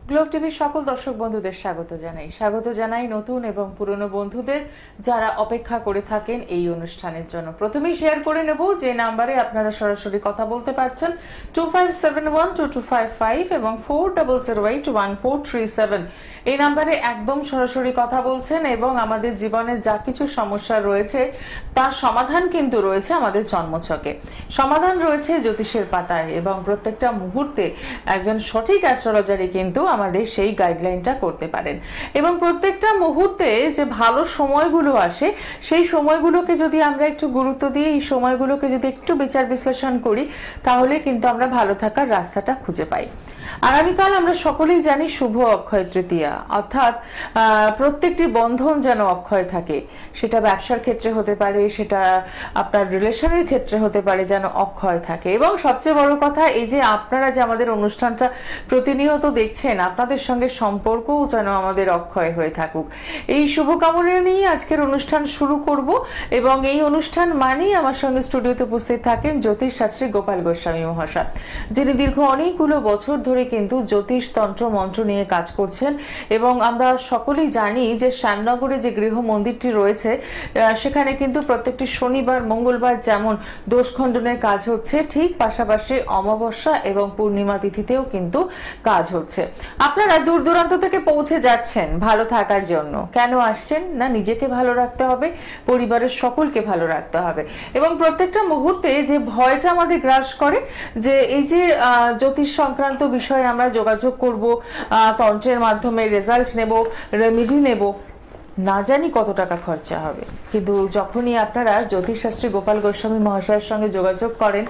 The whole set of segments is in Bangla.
গ্লোব টিভির সকল দর্শক বন্ধুদের স্বাগত জানাই নতুন এবং পুরনো বন্ধুদের যারা অপেক্ষা করে থাকেন এই অনুষ্ঠানের জন্য। প্রথমেই শেয়ার করে নেব যে নাম্বারে আপনারা সরাসরি কথা বলতে পারছেন 25712255 এবং 40081437 এই নাম্বারে একদম সরাসরি কথা বলছেন এবং আমাদের জীবনে যা কিছু সমস্যা রয়েছে তার সমাধান কিন্তু রয়েছে আমাদের জন্মছকে, সমাধান রয়েছে জ্যোতিষের পাতায় এবং প্রত্যেকটা মুহূর্তে একজন সঠিক অ্যাস্ট্রোলজারই কিন্তু আমাদের সেই গাইডলাইনটা করতে পারেন এবং প্রত্যেকটা মুহূর্তে যে ভালো সময়গুলো আসে সেই সময়গুলোকে যদি আমরা একটু গুরুত্ব দিয়ে এই সময়গুলোকে যদি একটু বিচার বিশ্লেষণ করি তাহলে কিন্তু আমরা ভালো থাকার রাস্তাটা খুঁজে পাই। আগামীকাল আমরা সকলেই জানি শুভ অক্ষয় তৃতীয়া, অর্থাৎ প্রত্যেকটি বন্ধন যেন অক্ষয় থাকে, সেটা ব্যবসার ক্ষেত্রে হতে পারে, সেটা আপনার রিলেশনের ক্ষেত্রে হতে পারে, যেন অক্ষয় থাকে। এবং সবচেয়ে বড় কথা এই যে আপনারা যে আমাদের অনুষ্ঠানটা প্রতিনিয়ত দেখছেন আপনাদের সঙ্গে সম্পর্কও যেন আমাদের অক্ষয় হয়ে থাকুক, এই শুভকামনা নিয়ে আজকের অনুষ্ঠান শুরু করব। এবং এই অনুষ্ঠান মানেই আমার সঙ্গে স্টুডিওতে উপস্থিত থাকেন জ্যোতিষ শাস্ত্রী গোপাল গোস্বামী মহাশয়, যিনি দীর্ঘ অনেকগুলো বছর ধরে কিন্তু জ্যোতিষ তন্ত্র মন্ত্র নিয়ে কাজ করছেন। এবং আমরা সকলেই জানি যে শ্যামনগরে যে গৃহ মন্দিরটি রয়েছে সেখানে কিন্তু প্রত্যেকটি শনিবার মঙ্গলবার যেমন দোষ খণ্ডনের কাজ হচ্ছে, ঠিক পাশাপাশি অমাবস্যা এবং পূর্ণিমা তিথিতেও কিন্তু কাজ হচ্ছে। আপনারা দূর দূরান্ত থেকে পৌঁছে যাচ্ছেন ভালো থাকার জন্য। কেন আসছেন? না, নিজেকে ভালো রাখতে হবে, পরিবারের সকলকে ভালো রাখতে হবে এবং প্রত্যেকটা মুহূর্তে যে ভয়টা আমাদের গ্রাস করে যে এই যে জ্যোতিষ সংক্রান্ত বিষয়ে আমরা যোগাযোগ করব, তন্ত্রের মাধ্যমে রেজাল্ট নেব, রেমিডি নেব, না জানি কত টাকা খরচা হবে। কিন্তু যখনই আপনারা জ্যোতিষশাস্ত্রী গোপাল গোস্বামী মহাশয়ের সঙ্গে যোগাযোগ করেন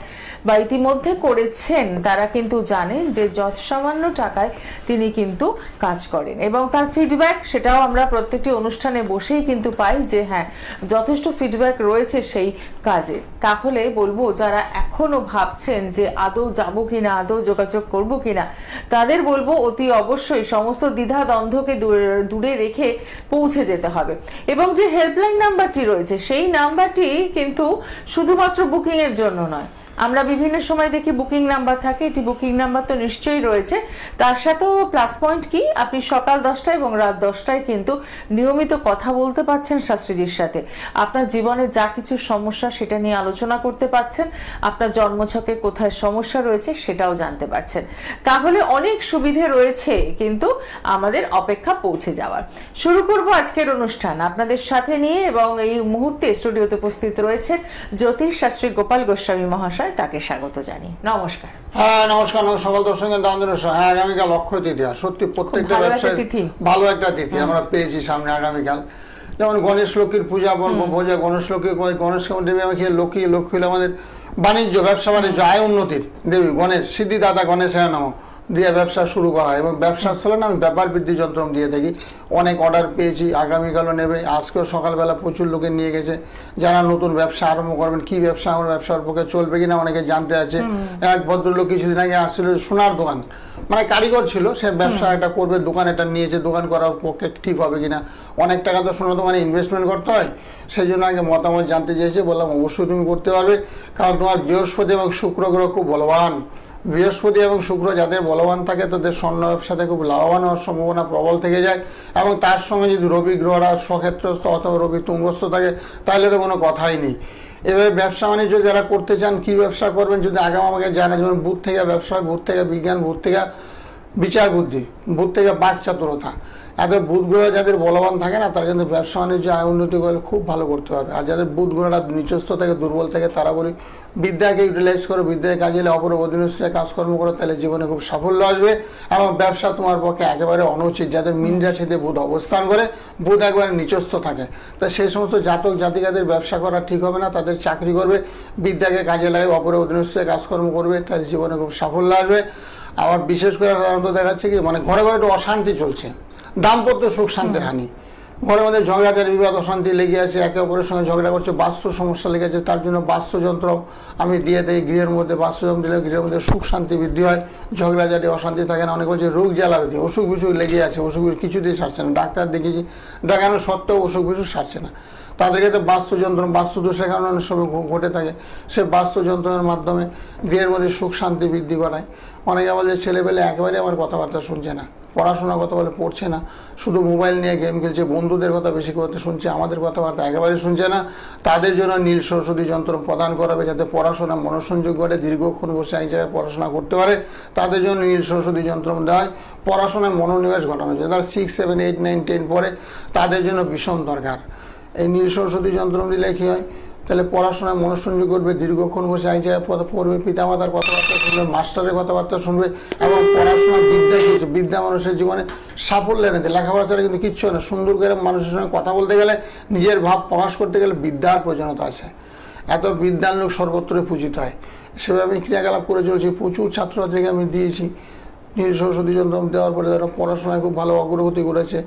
বা ইতিমধ্যে করেছেন, তারা কিন্তু জানেন যে যত সামান্য টাকায় তিনি কিন্তু কাজ করেন এবং তার ফিডব্যাক সেটাও আমরা প্রত্যেকটি অনুষ্ঠানে বসেই কিন্তু পাই যে হ্যাঁ যথেষ্ট ফিডব্যাক রয়েছে সেই কাজে। তাহলে বলবো যারা এখনো ভাবছেন যে আদৌ যাবো কিনা, আদৌ যোগাযোগ করব কিনা, তাদের বলবো অতি অবশ্যই সমস্ত দ্বিধা দ্বন্দ্বকে দূরে রেখে পৌঁছে যেতে হবে। এবং যে হেল্পলাইন নাম্বারটি রয়েছে সেই নাম্বারটি কিন্তু শুধুমাত্র বুকিং এর জন্য নয়, আমরা বিভিন্ন সময় দেখি বুকিং নাম্বার থাকে, এটি বুকিং নাম্বার তো নিশ্চয়ই রয়েছে, তার সাথেও প্লাস পয়েন্ট কি আপনি সকাল 10টায় এবং রাত 10টায় কিন্তু নিয়মিত কথা বলতে পারছেন শাস্ত্রীজির সাথে, আপনার জীবনে যা কিছু সমস্যা সেটা নিয়ে আলোচনা করতে পারছেন, আপনার জন্মছকে কোথায় সমস্যা রয়েছে সেটাও জানতে পারছেন। তাহলে অনেক সুবিধে রয়েছে কিন্তু আমাদের অপেক্ষা পৌঁছে যাওয়ার। শুরু করব আজকের অনুষ্ঠান আপনাদের সাথে নিয়ে এবং এই মুহূর্তে স্টুডিওতে উপস্থিত রয়েছে জ্যোতিষ শাস্ত্রী গোপাল গোস্বামী মহাশয়, তাকে স্বাগত জানি। নমস্কার। হ্যাঁ নমস্কার। সকল দর্শক আগামীকাল অক্ষয় তৃতীয়া, সত্যি প্রত্যেকটা ব্যবসায় ভালো একটা তিথি আমরা পেয়েছি সামনে আগামীকাল। যেমন গণেশ লক্ষ্মীর পূজা বলবো, গণেশ লক্ষ্মী, গণেশ দেবী আমাকে লক্ষ্মী, লক্ষ্মী হলো আমাদের বাণিজ্য ব্যবসা বাণিজ্য আয় উন্নতির দেবী, গণেশ সিদ্ধিদাতা গণেশের নাম দিয়ে ব্যবসা শুরু করা এবং ব্যবসার স্থলে আমি ব্যাপার বৃদ্ধি যন্ত্র দিয়ে থাকি। অনেক অর্ডার পেয়েছি, আগামীকালও নেবে। আজকেও সকালবেলা প্রচুর লোকে নিয়ে গেছে যারা নতুন ব্যবসা আরম্ভ করবেন, কি ব্যবসা আমার ব্যবসার পক্ষে চলবে কিনা অনেকে জানতে আছে। এক ভদ্রলোক কিছুদিন আগে আসছিল, সোনার দোকান, মানে কারিগর ছিল, সে ব্যবসা একটা করবে, দোকান এটা নিয়েছে, দোকান করার পক্ষে ঠিক হবে কিনা। অনেক টাকা তো সোনার দোকানে ইনভেস্টমেন্ট করতে হয়, সেই জন্য আগে মতামত জানতে চেয়েছে। বললাম অবশ্যই তুমি করতে পারবে, কারণ তোমার বৃহস্পতি এবং শুক্র গ্রহ খুব বলবান। বৃহস্পতি এবং শুক্র যাদের বলবান থাকে তাদের স্বর্ণ ব্যবসাতে খুব লাভবান হওয়ার সম্ভাবনা প্রবল থেকে যায়। এবং তার সঙ্গে যদি রবি গ্রহরা স্বক্ষেত্রস্থ অথবা রবি তুঙ্গস্থ থাকে তাহলে তো কোনো কথাই নেই। এভাবে ব্যবসা বাণিজ্য যারা করতে চান, কি ব্যবসা করবেন যদি আগাম আমাকে জানা, যেমন বুধ থেকে ব্যবসা, বুধ থেকে বিজ্ঞান, বুধ থেকে বিচার বুদ্ধি, বুধ থেকে বাক চাতুরতা, এত বুধ গ্রহ যাদের বলবান থাকে না তারা কিন্তু ব্যবসা বাণিজ্য আয় উন্নতি করলে খুব ভালো করতে পারবে। আর যাদের বুধ গ্রহটা নিচস্থ থেকে দুর্বল থেকে তারা বলি বিদ্যাকে ইউটিলাইজ করো, বিদ্যায় কাজে এলে অপর অধীনস্থ কাজকর্ম করো, তাহলে জীবনে খুব সাফল্য আসবে এবং ব্যবসা তোমার পক্ষে একেবারে অনুচিত। যাদের মীন রাশিতে বুধ অবস্থান করে, বুধ একবারে নিচস্থ থাকে, তা সেই সমস্ত জাতক জাতিকাদের ব্যবসা করা ঠিক হবে না, তাদের চাকরি করবে, বিদ্যাকে কাজে লাগে, অপর অধীনস্থ কাজকর্ম করবে, তাদের জীবনে খুব সাফল্য আসবে। আবার বিশেষ করে সাধারণত দেখাচ্ছে কি মানে ঘরে ঘরে একটু অশান্তি চলছে, দাম্পত্য সুখ শান্তির হানি, ঘরের মধ্যে ঝগড়াঝাড়ি বিবাদ অশান্তি লেগে আছে, একে অপরের সঙ্গে ঝগড়া করছে, বাস্তু সমস্যা লেগে আছে, তার জন্য বাস্তুযন্ত্র আমি দিয়ে দেই। গৃহের মধ্যে বাস্তুযন্ত্র দিলে গৃহের মধ্যে সুখ শান্তি বৃদ্ধি হয়, ঝগড়াঝাড়ি অশান্তি থাকে না। অনেক বলছে রোগ জ্বালা বৃদ্ধি, অসুখ বিসুখ লেগে আছে, অসুখ কিছুতেই সারছে না, ডাক্তার দেখেছি, দেখানো সত্ত্বেও অসুখ বিসুখ সারছে না। তাদেরকে তো বাস্তুযন্ত্র, বাস্তুদোষের কারণে অনেক সময় ঘটে থাকে, সে বাস্তুযন্ত্রের মাধ্যমে গৃহের মধ্যে সুখ শান্তি বৃদ্ধি করায়। অনেকে বলে ছেলেবেলে একেবারে আমার কথাবার্তা শুনছে না, পড়াশোনার কথা বলে পড়ছে না, শুধু মোবাইল নিয়ে গেম খেলছে, বন্ধুদের কথা বেশি করতে শুনছে, আমাদের কথাবার্তা একেবারে শুনছে না। তাদের জন্য নীল সরস্বতী যন্ত্র প্রদান করাবে, যাতে পড়াশোনা মনোসংযোগ করে দীর্ঘক্ষণ বসে এক জায়গায় পড়াশোনা করতে পারে। তাদের জন্য নীল সরস্বতী যন্ত্র দেওয়া হয়, পড়াশোনায় মনোনিবেশ ঘটানো যায়। তারা 6, 7, 8, 9, 10 পড়ে, তাদের জন্য ভীষণ দরকার। এই নীল সরস্বতী যন্ত্র দিলে কী হয়, তাহলে পড়াশোনায় মনোসংযোগ করবে, দীর্ঘক্ষণ বসে এক জায়গায় পড়বে, পিতামাতার কথাবার্তা শুনবে, মাস্টারের কথাবার্তা শুনবে, এবং পড়াশোনা বিদ্যা মানুষের জীবনে সাফল্য এনেছে। লেখাপড়া ছাড়া কিন্তু কিচ্ছু না। সুন্দর করে মানুষের সঙ্গে কথা বলতে গেলে, নিজের ভাব প্রকাশ করতে গেলে বিদ্যার প্রয়োজনীয়তা আছে। এত বিদ্যার লোক সর্বত্রই পূজিত হয়। সেভাবে আমি ক্রিয়াকলাপ করে চলছি, প্রচুর ছাত্রছাত্রীকে আমি দিয়েছি। নীল সরস্বতী যন্ত্র দেওয়ার পরে তারা পড়াশোনায় খুব ভালো অগ্রগতি করেছে।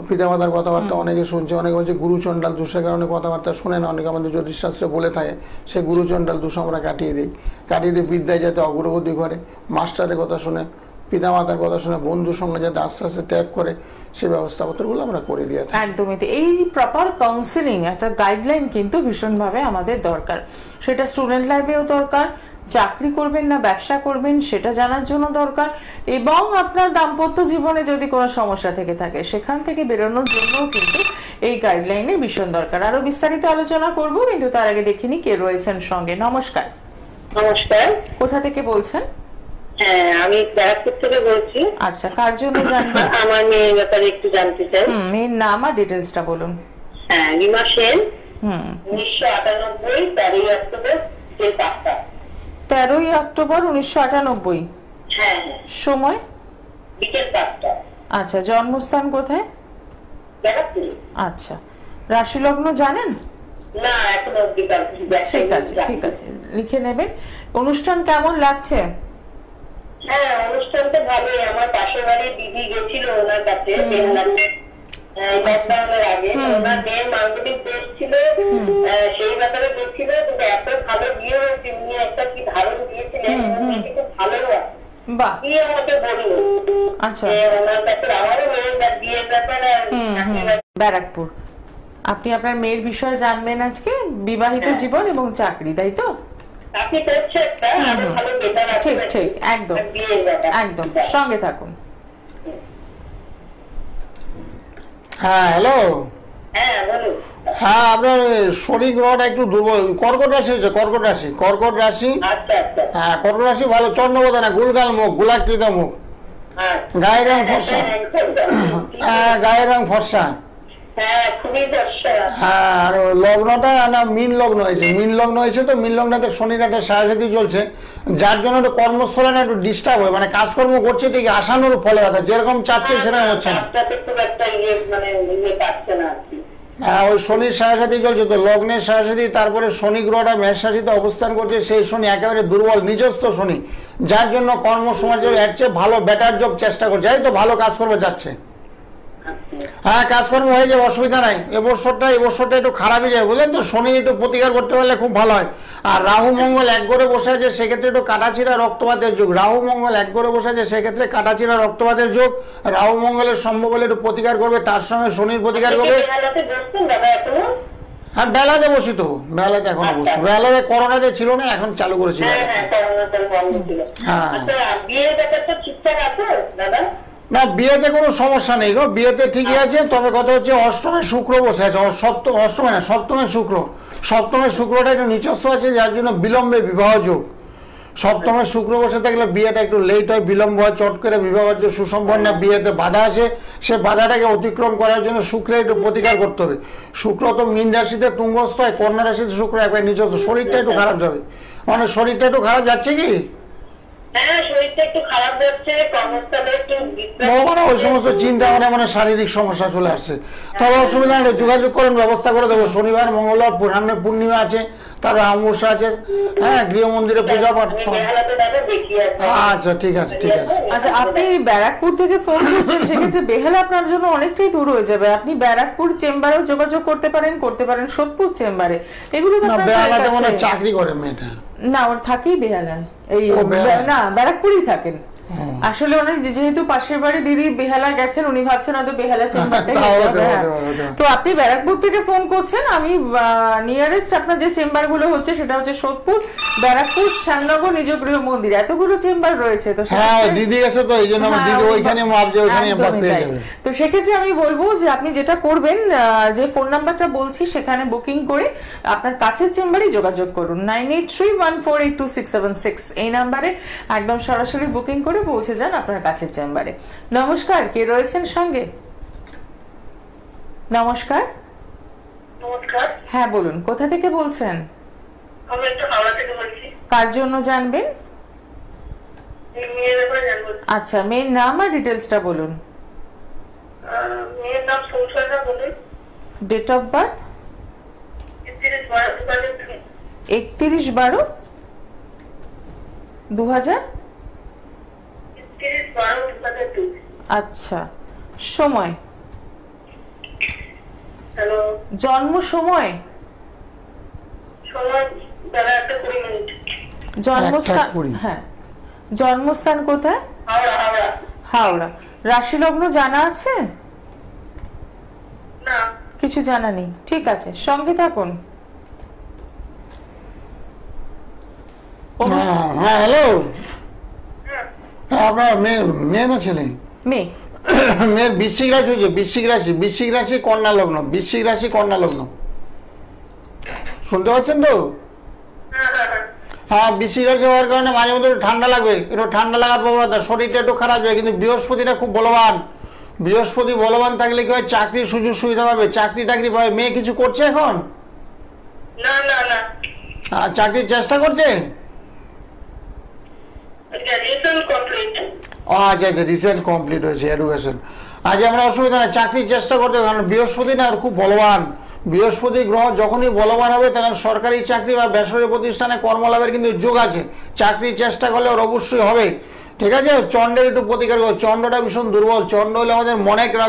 পিতামাতার কথাবার্তা অনেকে শুনছে, অনেকে বলছে গুরুচণ্ডাল দোষের কারণে কথাবার্তা শুনে না, অনেকে আমাদের জ্যোতিষশাস্ত্রে বলে থাকে, সে গুরুচণ্ডাল দোষ আমরা কাটিয়ে দিই বিদ্যায় যাতে অগ্রগতি করে, মাস্টারের কথা শুনে, পিতামাতার কথা শুনে, বন্ধুর সঙ্গে যাতে আস্তে আস্তে ত্যাগ করে, সে ব্যবস্থাপত্রগুলো আমরা করে দিয়ে থাকি। একদমই। এই প্রপার কাউন্সিলিং, একটা গাইডলাইন কিন্তু ভীষণভাবে আমাদের দরকার। সেটা স্টুডেন্ট লাইফেও দরকার, চাকরি করবেন না ব্যবসা করবেন সেটা জানার জন্য দরকার, এবং আপনার দাম্পত্য জীবনে যদি কোনো সমস্যা থেকে থাকে সেখান থেকে বেরোনোর জন্য কিন্তু এই গাইডলাইনের ভীষণ দরকার। আরো বিস্তারিত আলোচনা করব, কিন্তু তার আগে দেখিনি কে রয়েছেন সঙ্গে। নমস্কার। নমস্কার। কোথা থেকে বলছেন? হ্যাঁ, আমি ব্যারাকপুর থেকে বলছি। আচ্ছা, কার জন্য জানবেন? আমার মেয়ের ব্যাপারে একটু জানতে চাই। মেয়ের নাম আর ডিটেলসটা বলুন। হ্যাঁ, রিমা সেন, 1998, 13ই অক্টোবর, 5টা। 13ই অক্টোবর 1998। হ্যাঁ। সময়? বিকেল 5টা। আচ্ছা, জন্মস্থান কোথায়? ব্যারাকপুর। আচ্ছা, রাশি লগ্ন জানেন? না, এখন অবধি ঠিক আছে, ঠিক আছে, লিখে নেবেন। অনুষ্ঠান কেমন লাগছে? হ্যাঁ, অনুষ্ঠানটা ভালোই। আমার পাশের বাড়ির দিদি গেছিল ওনার কাছে, লকডাউনের আগে। ওনার মেয়ের মাঙ্গলিক দোষ ছিল, সেই ব্যাপারে গেছিল, কিন্তু এত ভালো বিয়ে হয়েছে, উনি একটা কি ধারণ দিয়েছিলেন, খুব ভালো বিয়ে আমাকে বললো। আচ্ছা, ওনার কাছে আমারও বিয়ের ব্যাপারে। ব্যারাকপুর। আপনি আপনার মেয়ের বিষয়ে জানবেন আজকে, বিবাহিত জীবন এবং চাকরি, তাই তো? ঠিক ঠিক, একদম একদম, সঙ্গে থাকুন। হ্যাঁ, হ্যালো। হ্যাঁ, আপনার শনি গ্রহটা একটু দুর্বল। কর্কট রাশি হয়েছে, কর্কট রাশি। হ্যাঁ, কর্কট রাশি ভালো। চন্দ্রবোধা না, গুলগাল মুখ, গোলাকৃত মুখ, গায়ের রং ফর্সা। হ্যাঁ, গায়ের রং ফর্সা। হ্যাঁ, আর লগ্নটা না মিন লগ্ন হয়েছে। মিন লগ্ন হয়েছে তো, মিন লগ্নতে শনির একটা সাহায্য চলছে, যার জন্য একটু কর্মস্থলে না একটু ডিস্টার্ব হয়, মানে কাজকর্ম করছে ঠিক আশানুর ফলে কথা যেরকম চাচ্ছে সেরকম হচ্ছে না। হ্যাঁ, ওই শনির সাহায্য চলছে তো, লগ্নের সাহায্য। তারপরে শনি গ্রহটা মেষ রাশিতে অবস্থান করছে, সেই শনি একেবারে দুর্বল, নিজস্ব শনি, যার জন্য কর্মসমাজে এর চেয়ে ভালো বেটার জব চেষ্টা করছে, এই তো ভালো কাজকর্ম যাচ্ছে। হ্যাঁ, কাজকর্ম হয়ে যাবে, অসুবিধা নাই। এবছরটা একটু খারাপই যায়, বুঝলেন তো। শনি একটু প্রতিকার করতে পারলে খুব ভালো হয়। আর রাহু মঙ্গল এক ঘরে বসে আছে, সেক্ষেত্রে একটু কাটাছিড়া রক্তপাতের যুগ। রাহু মঙ্গল এক ঘরে বসে আছে, সেক্ষেত্রে কাটাছিড়া রক্তপাতের যুগ। রাহু মঙ্গলের সম্ভব হলে একটু প্রতিকার করবে, তার সঙ্গে শনির প্রতিকার করবে। হ্যাঁ, বেলাতে বসিত, বেলাতে এখনো বসে। বেলাতে করোনাতে ছিল না, এখন চালু করেছিল। হ্যাঁ, না বিয়েতে কোনো সমস্যা নেই গো, বিয়েতে ঠিকই আছে। তবে কথা হচ্ছে অষ্টমে শুক্র বসে আছে, অষ্টমে না, সপ্তমে শুক্র। সপ্তমে শুক্রটা একটু নিচস্থ আছে, যার জন্য বিলম্বে বিবাহ যোগ। সপ্তমে শুক্র বসে থাকলে বিয়েটা একটু লেট হয়, বিলম্ব হয়, চট করে বিবাহের যে সুসম্পন্ন বিয়েতে বাধা আছে, সে বাধাটাকে অতিক্রম করার জন্য শুক্রের একটু প্রতিকার করতে হবে। শুক্র তো মীন রাশিতে তুঙ্গস্থ হয়, কন্যা রাশিতে শুক্র একবার নিজস্ব। শরীরটা একটু খারাপ যাবে, মানে শরীরটা একটু খারাপ যাচ্ছে কি? ওই সমস্ত চিন্তা মানে শারীরিক সমস্যা চলে আসছে। তবে অসুবিধা নেই, যোগাযোগ করেন, ব্যবস্থা করে দেবো। শনিবার, মঙ্গলবার, সামনে পূর্ণিমা আছে, তারপর অমাবস্যা আছে। হ্যাঁ, গৃহ মন্দিরে পূজা পাঠ। আচ্ছা, ঠিক আছে, ঠিক আছে। আচ্ছা, আপনি ব্যারাকপুর থেকে ফোন করছেন, সেক্ষেত্রে বেহালা আপনার জন্য অনেকটাই দূর হয়ে যাবে। আপনি ব্যারাকপুর চেম্বারেও যোগাযোগ করতে পারেন সোদপুর চেম্বারে। এগুলো তো বেহালাতে মনে চাকরি করে মেয়েটা। না, ওর থাকেই বেহালায়। এই না, ব্যারাকপুরেই থাকেন। আসলে উনি যেহেতু পাশের বাড়ি দিদি বেহালা গেছেন, উনি ভাবছেন হয়তো বেহালা চেম্বারটাই। তো আপনি ব্যারাকপুর থেকে ফোন করছেন। আমি নিয়ারেস্ট আপনার যে চেম্বার গুলো হচ্ছে সেটা হচ্ছে সোদপুর, ব্যারাকপুর, শ্যামনগর, নিজ গৃহ মন্দির, এতগুলো চেম্বার রয়েছে। তো দিদি এসে তো এই জন্য দিদি ওইখানে মাপছে, ওইখানে পেয়ে যাবে। তো সেক্ষেত্রে আমি বলবো যে আপনি যেটা করবেন, যে ফোন নাম্বারটা বলছি সেখানে বুকিং করে আপনার কাছের চেম্বারে যোগাযোগ করুন। 9831482676 এই নাম্বারে একদম সরাসরি বুকিং করে পৌঁছে যান আপনার কাছের চেম্বারে। নমস্কার, কে রয়েছেন সঙ্গে? নমস্কার। নমস্কার। হ্যাঁ বলুন, কোথা থেকে বলছেন? আমি একটু হাওড়া থেকে বলছি। কার জন্য জানবেন? মেয়ের ব্যাপারে জানবো। আচ্ছা, মেয়ের নাম আর ডিটেলসটা বলুন। মেয়ের নাম সৌসর্ণা বলুন। Date of birth? 31/12/2000। আচ্ছা, সময়? জন্ম সময়? জন্মস্থান? হ্যাঁ, জন্মস্থান কোথায়? হাওড়া। রাশি লগ্ন জানা আছে? কিছু জানা নেই, ঠিক আছে, সঙ্গে থাকুন। হ্যাঁ, হ্যালো। আপনার মেয়ে না ছেলে? মেয়ে। মেয়ের বৃশ্চিক রাশি হয়েছে, বৃশ্চিক রাশি কন্যা লগ্ন, বৃশ্চিক রাশি কন্যা লগ্ন। শুনতে পাচ্ছেন তো? হ্যাঁ, বৃশ্চিক রাশি হওয়ার কারণে মাঝে মধ্যে ঠান্ডা লাগবে, একটু ঠান্ডা লাগার প্রবণতা, শরীরটা একটু খারাপ হয়, কিন্তু বৃহস্পতিটা খুব বলবান। বৃহস্পতি বলবান থাকলে কি হয়, চাকরির সুযোগ সুবিধা পাবে, চাকরি টাকরি পাবে। মেয়ে কিছু করছে এখন? চাকরির চেষ্টা করছে? আচ্ছা, রিসেন্ট কমপ্লিট হয়েছে এডুকেশন। আজ আমরা অসুবিধা নেই, চাকরির চেষ্টা করতে, কারণ বৃহস্পতি না খুব বলবান। বৃহস্পতি গ্রহ যখনই বলবান হবে তখন সরকারি চাকরি বা বেসরকারি প্রতিষ্ঠানে কর্মলাভের কিন্তু যোগ আছে। চাকরির চেষ্টা করলে ওর অবশ্যই হবে, ঠিক আছে। চন্দ্রের একটু প্রতিকার করো, চন্দ্রটা ভীষণ দুর্বল। চন্দ্র হলে আমাদের মনে গ্রহ,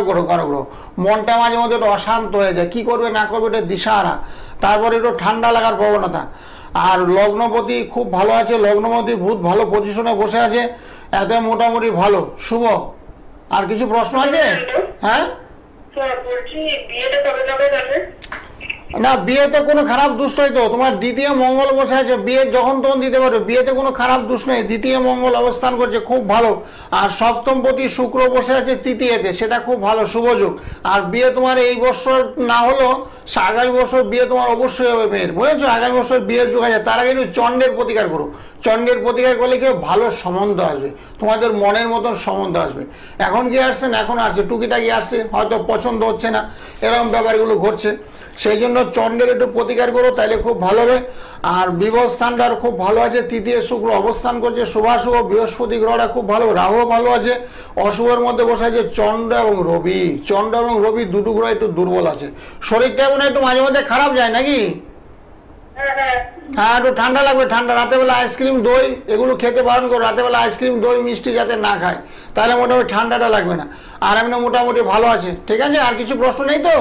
মনটা মাঝে মধ্যে একটু অশান্ত হয়ে যায়, কি করবে না করবে এটা দিশাহারা। তারপরে একটু ঠান্ডা লাগার প্রবণতা। আর লগ্নপতি খুব ভালো আছে, লগ্নপতি ভূত ভালো পজিশনে বসে আছে, এতে মোটামুটি ভালো, শুভ। আর কিছু প্রশ্ন আছে? হ্যাঁ, না বিয়েতে কোনো খারাপ দোষ নেই তো, তোমার দ্বিতীয় মঙ্গল বসে আছে, বিয়ে যখন তখন দিতে পারো, বিয়েতে কোনো খারাপ দোষ নেই। দ্বিতীয় মঙ্গল অবস্থান করছে, খুব ভালো। আর সপ্তমপতি শুক্র বসে আছে তৃতীয়তে, সেটা খুব ভালো, শুভযোগ। আর বিয়ে তোমার এই বছর না হলেও আগামী বছর বিয়ে তোমার অবশ্যই হবে মেয়ের, বুঝেছো? আগামী বছর বিয়ের যোগ আছে। তার আগে একটু চন্দ্রের প্রতিকার করো, চন্দ্রের প্রতিকার করলে কেউ ভালো সম্বন্ধ আসবে, তোমাদের মনের মতন সম্বন্ধ আসবে। এখন কি আসছে না, এখন আসছে, টুকিটাকি আসছে, হয়তো পছন্দ হচ্ছে না, এরকম ব্যাপারগুলো ঘটছে। সেই জন্য চন্দ্রের একটু প্রতিকার করো, তাহলে খুব ভালো হবে। আর বিবাহ স্থানটা খুব ভালো আছে, তৃতীয় শুক্র অবস্থান করছে, শুভাশুভ। বৃহস্পতি গ্রহটা খুব ভালো, রাহু ভালো আছে। অশুভের মধ্যে বসে আছে চন্দ্র এবং রবি। চন্দ্র এবং রবি দুটো গ্রহ একটু দুর্বল আছে। শরীরটা এখন একটু মাঝে মধ্যে খারাপ যায় নাকি? হ্যাঁ, একটু ঠান্ডা লাগবে, ঠান্ডা। রাতেবেলা আইসক্রিম, দই এগুলো খেতে বারণ করো, রাতেবেলা আইসক্রিম, দই, মিষ্টি যাতে না খায়, তাহলে মোটামুটি ঠান্ডাটা লাগবে না। আর এমনি মোটামুটি ভালো আছে, ঠিক আছে। আর কিছু প্রশ্ন নেই তো?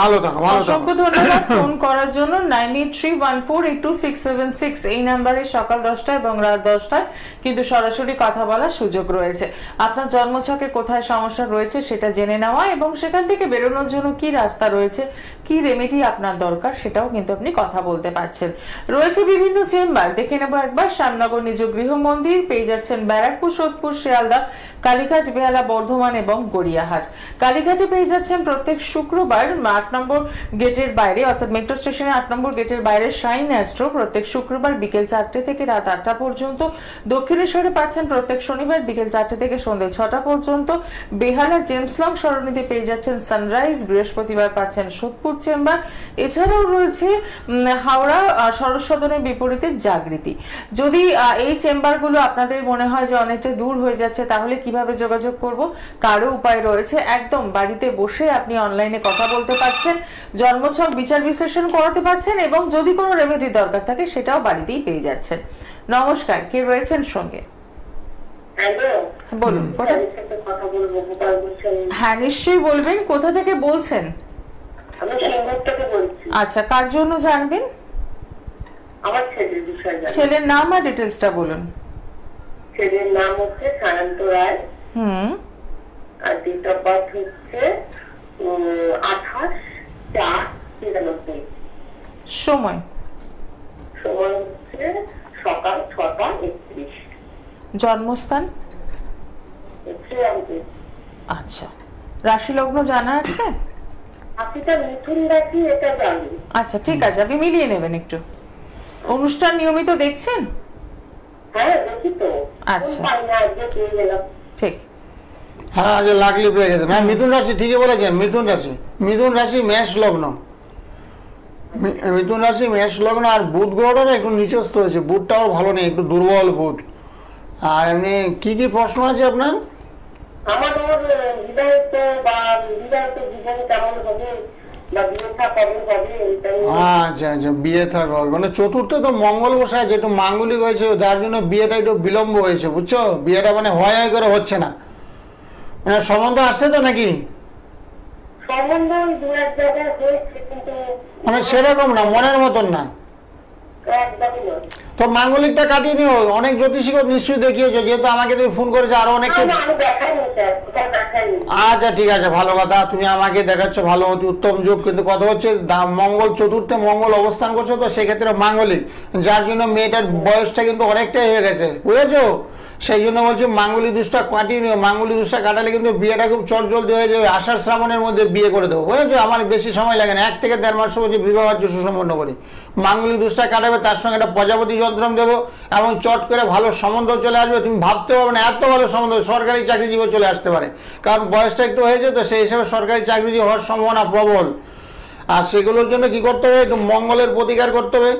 ভালো থাকো, ভালো থাকো। অসংখ্য ধন্যবাদ ফোন করার জন্য। 9831482676 এই নাম্বারে সকাল 10টা এবং রাত 10টায় কিন্তু সরাসরি কথা বলার সুযোগ রয়েছে। আপনার জন্মছকে কোথায় সমস্যা রয়েছে সেটা জেনে নেওয়া এবং সেখান থেকে বেরোনোর জন্য কি রাস্তা রয়েছে, কি রেমেডি আপনার দরকার সেটাও কিন্তু আপনি কথা বলতে পারছেন। রয়েছে বিভিন্ন চেম্বার, দেখে নেব একবার। শ্যামনগর নিজ গৃহ মন্দির পেয়ে যাচ্ছেন ব্যারাকপুর, সোদপুর, শিয়ালদা, কালীঘাট, বেহালা, বর্ধমান এবং গড়িয়াহাট। কালীঘাটে পেয়ে যাচ্ছেন প্রত্যেক শুক্রবার 8 নম্বর গেটের বাইরে, অর্থাৎ মেট্রো স্টেশনের 8 নম্বর গেটের বাইরে শাইন অ্যাস্ট্রো প্রত্যেক শুক্রবার বিকেল 4টে থেকে রাত 8টা পর্যন্ত। দক্ষিণেশ্বরে পাচ্ছেন প্রত্যেক শনিবার বিকেল 4টে থেকে সন্ধ্যে 6টা পর্যন্ত। বেহালা জেমস লং সরণিতে পেয়ে যাচ্ছেন সানরাইজ, বৃহস্পতিবার পাচ্ছেন সোদপুর চেম্বার। এছাড়াও রয়েছে হাওড়া সরস সদনের বিপরীতে জাগৃতি। যদি এই চেম্বারগুলো আপনাদের মনে হয় যে অনেকটা দূর হয়ে যাচ্ছে, তাহলে কিভাবে যোগাযোগ করব? কারো উপায় রয়েছে, একদম বাড়িতে বসে আপনি অনলাইনে কথা বলতে পারছেন, জন্মছক বিচার বিশ্লেষণ করাতে পারছেন এবং যদি কোনো রেমেডি দরকার থাকে সেটাও বাড়িতেই পেয়ে যাচ্ছেন। নমস্কার, কে রয়েছেন সঙ্গে? বলুন, কোথা? হ্যাঁ, নিশ্চয়ই বলবেন। কোথা থেকে বলছেন? আচ্ছা, কার জন্য জানবেন? আমার ছেলের নাম আর ডিটেলসটা বলুন। ছেলের নাম হচ্ছে সায়ন্ত রায়। আর ডেট অফ বার্থ হচ্ছে 28/4/93। সময় হচ্ছে সকাল 6:31। জন্মস্থান? আচ্ছা, রাশি লগ্ন জানা আছে? মিথুন রাশি, এটা জানি। আচ্ছা ঠিক আছে, আপনি মিলিয়ে নেবেন একটু। অনুষ্ঠান নিয়মিত দেখছেন? হ্যাঁ দেখি তো। আচ্ছা ঠিক। হ্যাঁ আজ লাগলি পেয়ে গেছেন। হ্যাঁ মিথুন রাশি ঠিকই বলেছেন। মিথুন রাশি মেষ লগ্ন। মিথুন রাশি মেষ লগ্ন। আর বুধ গ্রহটা না একটু নিচস্থ হয়েছে, বুধটাও ভালো নেই, একটু দুর্বল বুধ। আর এমনি কি কি প্রশ্ন আছে আপনার? আমার বিবাহিত জীবন কেমন হবে, আচ্ছা আচ্ছা, বিয়ে থাকা হবে মানে চতুর্থে তো মঙ্গল বসে আছে, একটু মাঙ্গলিক হয়েছে, যার জন্য বিয়েটা একটু বিলম্ব হয়েছে, বুঝছো? বিয়েটা মানে হয় করে হচ্ছে না। মানে সম্বন্ধ আসছে তো নাকি? মানে সেরকম না, মনের মতন না তো। মাঙ্গলিকটা কাটিয়ে নিও। অনেক জ্যোতিষীকে নিশ্চয়ই দেখিয়েছো, যেহেতু আমাকে তুমি ফোন করেছো, আরো অনেক। আচ্ছা ঠিক আছে, ভালো কথা, তুমি আমাকে দেখাচ্ছ, ভালো উত্তম যোগ। কিন্তু কথা হচ্ছে মঙ্গল চতুর্থে মঙ্গল অবস্থান করছো তো, সেক্ষেত্রে মাঙ্গলিক, যার জন্য মেয়েটার বয়সটা কিন্তু অনেকটাই হয়ে গেছে, বুঝেছো? সেই জন্য বলছি মাঙ্গলি দোষটা কাটিয়ে নিও। মাঙ্গলি দোষটা কাটালে কিন্তু বিয়েটা খুব চটজলদি হয়ে যাবে। আষাঢ় শ্রাবণের মধ্যে বিয়ে করে দেবো, বুঝেছো? আমার বেশি সময় লাগে না, 1 থেকে 1.5 মাস সময় বিবাহ কার্য সুসম্পন্ন করি। মাঙ্গলি দোষটা কাটাবে, তার সঙ্গে একটা প্রজাপতি যন্ত্রম দেবো, এবং চট করে ভালো সম্বন্ধ চলে আসবে। তুমি ভাবতে পারবে না এত ভালো সম্বন্ধ, সরকারি চাকরিজীবী চলে আসতে পারে, কারণ বয়সটা একটু হয়েছে তো, সেই হিসাবে সরকারি চাকরিজীবী হওয়ার সম্ভাবনা প্রবল। আর সেগুলোর জন্য কি করতে হবে? একটু মঙ্গলের প্রতিকার করতে হবে।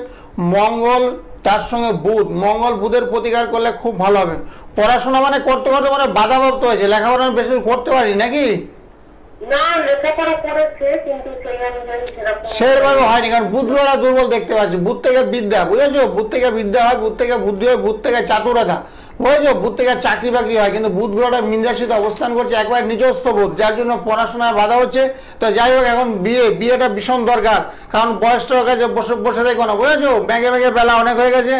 মঙ্গল তার সঙ্গে বুধ, মঙ্গল বুধের প্রতিকার করলে খুব ভালো হবে। পড়াশোনা মানে করতে করতে মানে বাধাপ্রাপ্ত হয়েছে, লেখাপড়া বেশি করতে পারি নাকি? সেভাবে হয়নি, কারণ বুধ গ্রহটা দুর্বল দেখতে পাচ্ছি। বুধ থেকে বিদ্যা, বুঝেছো? বুধ থেকে বিদ্যা হয়, বুধ থেকে বুদ্ধি হয়, বুধ থেকে চাতুরতা, বুঝেছো? বুধ থেকে চাকরি বাকরি হয়। কিন্তু বুধ গ্রহটা মীন রাশিতে অবস্থান করছে, একবার নিজস্ব বুধ, যার জন্য পড়াশোনায় বাধা হচ্ছে। তো যাই হোক, এখন বিয়েটা ভীষণ দরকার, কারণ বয়সটা কাছে বসে দেখো না, বুঝেছো? ব্যাগে বেলা অনেক হয়ে গেছে।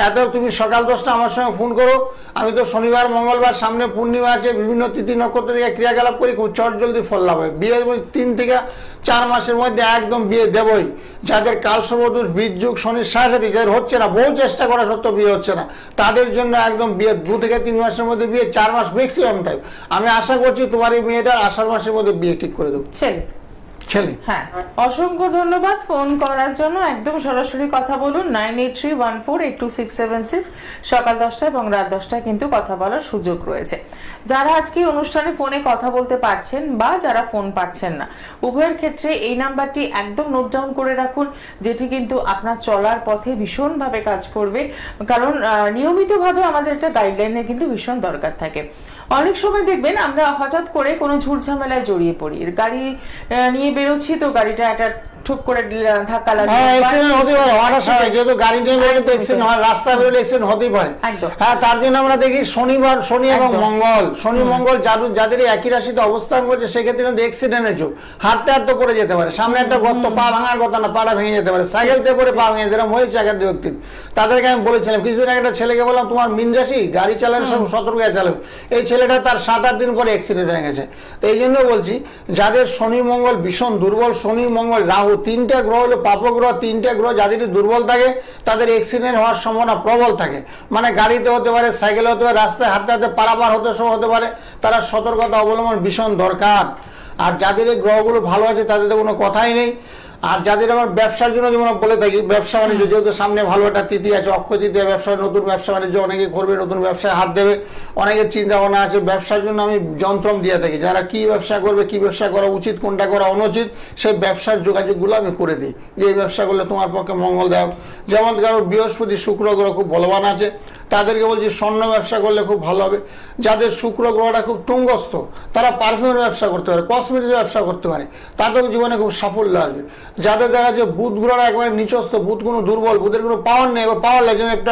এত তুমি সকাল 10টা আমার সঙ্গে ফোন করো। আমি তো শনিবার মঙ্গলবার সামনে পূর্ণিমা আছে, বিভিন্ন তিথি নক্ষত্র থেকে ক্রিয়াকলাপ করি, খুব চট জলদি ফল লাভ হয়। বিয়ে 3 থেকে 4 মাসের মধ্যে একদম বিয়ে দেবই। যাদের কালসর্পদোষ, বীর্যুক, শনির সাথে যাদের হচ্ছে না, বহু চেষ্টা করা সত্ত্বেও বিয়ে হচ্ছে না, তাদের জন্য একদম বিয়ে 2 থেকে 3 মাসের মধ্যে বিয়ে, 4 মাস ম্যাক্সিমাম টাইম। আমি আশা করছি তোমার এই মেয়েটা আষাঢ় মাসের মধ্যে বিয়ে ঠিক করে দেবো। ছেলে। হ্যাঁ, অসংখ্য ধন্যবাদ ফোন করার জন্য। একদম সরাসরি কথা বলুন 9831482676। সকাল 10টা এবং রাত 10টায় কিন্তু কথা বলার সুযোগ রয়েছে। যারা আজকে অনুষ্ঠানে ফোনে কথা বলতে পারছেন বা যারা ফোন পাচ্ছেন না, উভয়ের ক্ষেত্রে এই নাম্বারটি একদম নোট ডাউন করে রাখুন, যেটি কিন্তু আপনার চলার পথে ভীষণভাবে কাজ করবে। কারণ নিয়মিতভাবে আমাদের একটা গাইডলাইনের কিন্তু ভীষণ দরকার থাকে। অনেক সময় দেখবেন আমরা হঠাৎ করে কোনো ঝুটঝামেলায় জড়িয়ে পড়ি, গাড়ি নিয়ে বেরোচ্ছি তো গাড়িটা একটা ঠুক করে ধাক্কা লাগে, যেহেতু গাড়ি নিয়ে বেরোতে রাস্তা বেরোলে অ্যাক্সিডেন্ট হতেই পারে। হ্যাঁ, তার জন্য আমরা দেখি শনি এবং মঙ্গল, শনি মঙ্গল যাদের একই রাশিতে অবস্থান করছে, সেক্ষেত্রে কিন্তু অ্যাক্সিডেন্টের যুগ। হাঁটতে পড়ে যেতে পারে, সামনে একটা গর্ত, পা ভাঙার কথা না, পাটা ভেঙে যেতে পারে, সাইকেলতে করে পা ভেঙে, যেরকম হয়েছে একাধিক ব্যক্তির। তাদেরকে আমি বলেছিলাম কিছুদিন আগে, একটা ছেলেকে বললাম তোমার মীন রাশি, গাড়ি চালানোর সব সতর্ক চালাও। এই ছেলেটা তার 7-8 দিন পরে অ্যাক্সিডেন্ট হয়ে গেছে। তো এই জন্য বলছি, যাদের শনি মঙ্গল ভীষণ দুর্বল, শনি মঙ্গল রাহু 3টা গ্রহ হলো পাপগ্রহ, 3টা গ্রহ যাদের দুর্বল থাকে তাদের অ্যাক্সিডেন্ট হওয়ার সম্ভাবনা প্রবল থাকে। মানে গাড়িতে হতে পারে, সাইকেলে হতে পারে, রাস্তায় হাঁটতে পারাপার হতে পারে। তারা সতর্কতা অবলম্বন ভীষণ দরকার। আর যাদের এই গ্রহগুলো ভালো আছে তাদের তো কোনো কথাই নেই। আর যাদের আমার ব্যবসার জন্য যেমন বলে থাকি, ব্যবসা বাণিজ্য যেহেতু সামনে ভালো একটা তিথি আছে, অক্ষয় তৃতীয়া, ব্যবসা, নতুন ব্যবসা বাণিজ্য অনেকে করবে, নতুন ব্যবসায় হাত দেবে, অনেকের চিন্তা ভাবনা আছে। ব্যবসার জন্য আমি যন্ত্রম দিয়ে থাকি, যারা কি ব্যবসা করবে, কি ব্যবসা করা উচিত, কোনটা করা অনুচিত, সেই ব্যবসার যোগাযোগগুলো আমি করে দিই, যে এই ব্যবসা করলে তোমার পক্ষে মঙ্গলদায়ক। যেমন কারো বৃহস্পতি শুক্র গ্রহ খুব বলবান আছে, তাদেরকে বলছি স্বর্ণ ব্যবসা করলে খুব ভালো হবে। যাদের শুক্র গ্রহটা খুব তুঙ্গস্থ, তারা পারফিউমের ব্যবসা করতে পারে, কসমেটিক্স ব্যবসা করতে পারে, তাদের জীবনে খুব সাফল্য আসবে। যাদের দেখা যাচ্ছে বুধ গ্রহটা একবারে নিচস্থ, বুধ কোনো দুর্বল, বুধের কোনো পাওয়ার নেই, পাওয়ার লাগে। একটা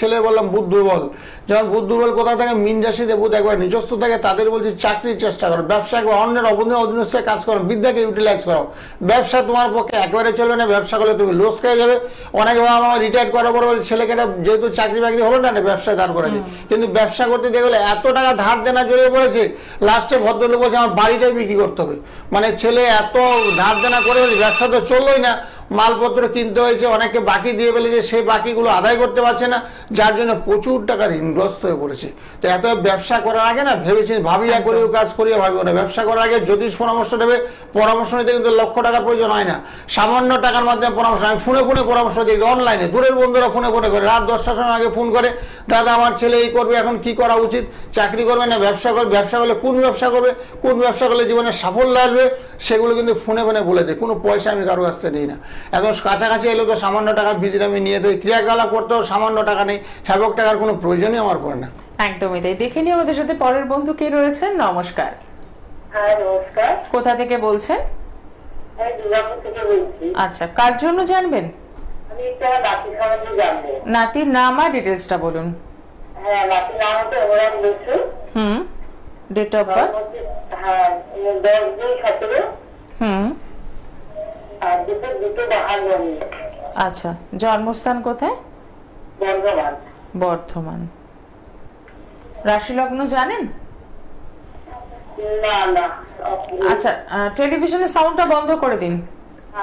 ছেলে বললাম বুধ দুর্বল, যেমন বুধ দুর্বল কোথা থেকে, মীন রাশিতে বুধ একবার নিচস্থ থাকে, তাদের বলছি চাকরির চেষ্টা করো, ব্যবসা একবার অন্যের অধীনস্থ কাজ করো, বিদ্যাকে ইউটিলাইজ করো। ব্যবসা তোমার পক্ষে একেবারে চলবে না, ব্যবসা করলে তুমি লস খেয়ে যাবে। অনেকে আমার রিটায়ার করার পর বলে ছেলেকে যেহেতু চাকরি বাকরি হলো না, একটা ব্যবসা দাঁড় করেছে, কিন্তু ব্যবসা করতে গেলে এত টাকা ধার দেনা জড়িয়ে পড়েছে, লাস্টে ভদ্রলোক বলছে আমার বাড়িটাই বিক্রি করতে হবে। মানে ছেলে এত ধার দেনা করে ব্যবসা তো চললোই না, মালপত্র কিনতে হয়েছে, অনেকে বাকি দিয়ে ফেলেছে, সেই বাকিগুলো আদায় করতে পারছে না, যার জন্য প্রচুর টাকা ঋণগ্রস্ত হয়ে পড়েছে। তো এত ব্যবসা করার আগে না ভেবেছি ভাবিয়া করিও কাজ করিয়া ভাবিও না। ব্যবসা করার আগে জ্যোতিষ পরামর্শ নেবে, পরামর্শ নিতে কিন্তু লক্ষ টাকা প্রয়োজন হয় না, সামান্য টাকার মাধ্যমে পরামর্শ। আমি ফোনে পরামর্শ দিই অনলাইনে, দূরের বন্ধুরা ফোনে করে রাত 10টার সময় আগে ফোন করে, দাদা আমার ছেলে এই করবে, এখন কি করা উচিত, চাকরি করবে না ব্যবসা করবে, ব্যবসা করলে কোন ব্যবসা করবে, কোন ব্যবসা করলে জীবনে সাফল্য আসবে, সেগুলো কিন্তু ফোনে বলে দিই। কোনো পয়সা আমি কারো কাছ থেকে নিই না। এখন কাছাকাছি এলে তো সামান্য টাকা ভিজিট আমি নিয়ে দিই, ক্রিয়াকলাপ করতেও সামান্য টাকা নেই, হ্যাবক টাকার কোনো প্রয়োজনই আমার পড়ে না। একদমই তাই। দেখে নিই আমাদের সাথে পরের বন্ধু কে রয়েছেন। নমস্কার। হ্যাঁ নমস্কার। কোথা থেকে বলছেন? হ্যাঁ দুর্গাপুর থেকে বলছি। আচ্ছা, কার জন্য জানবেন? আমি একটা নাতি সম্বন্ধে জানবো। নাতির নাম আর ডিটেলসটা বলুন। হ্যাঁ নাতির নাম হচ্ছে Anurag Basu. Date of birth? হ্যাঁ 10/2/17। আর দুটো বাহার। আচ্ছা, জন্মস্থান কোথায়? বর্ধমান। বর্ধমান। রাশি লগ্ন জানেন? না না। আচ্ছা, টেলিভিশনের সাউন্ডটা বন্ধ করে দিন।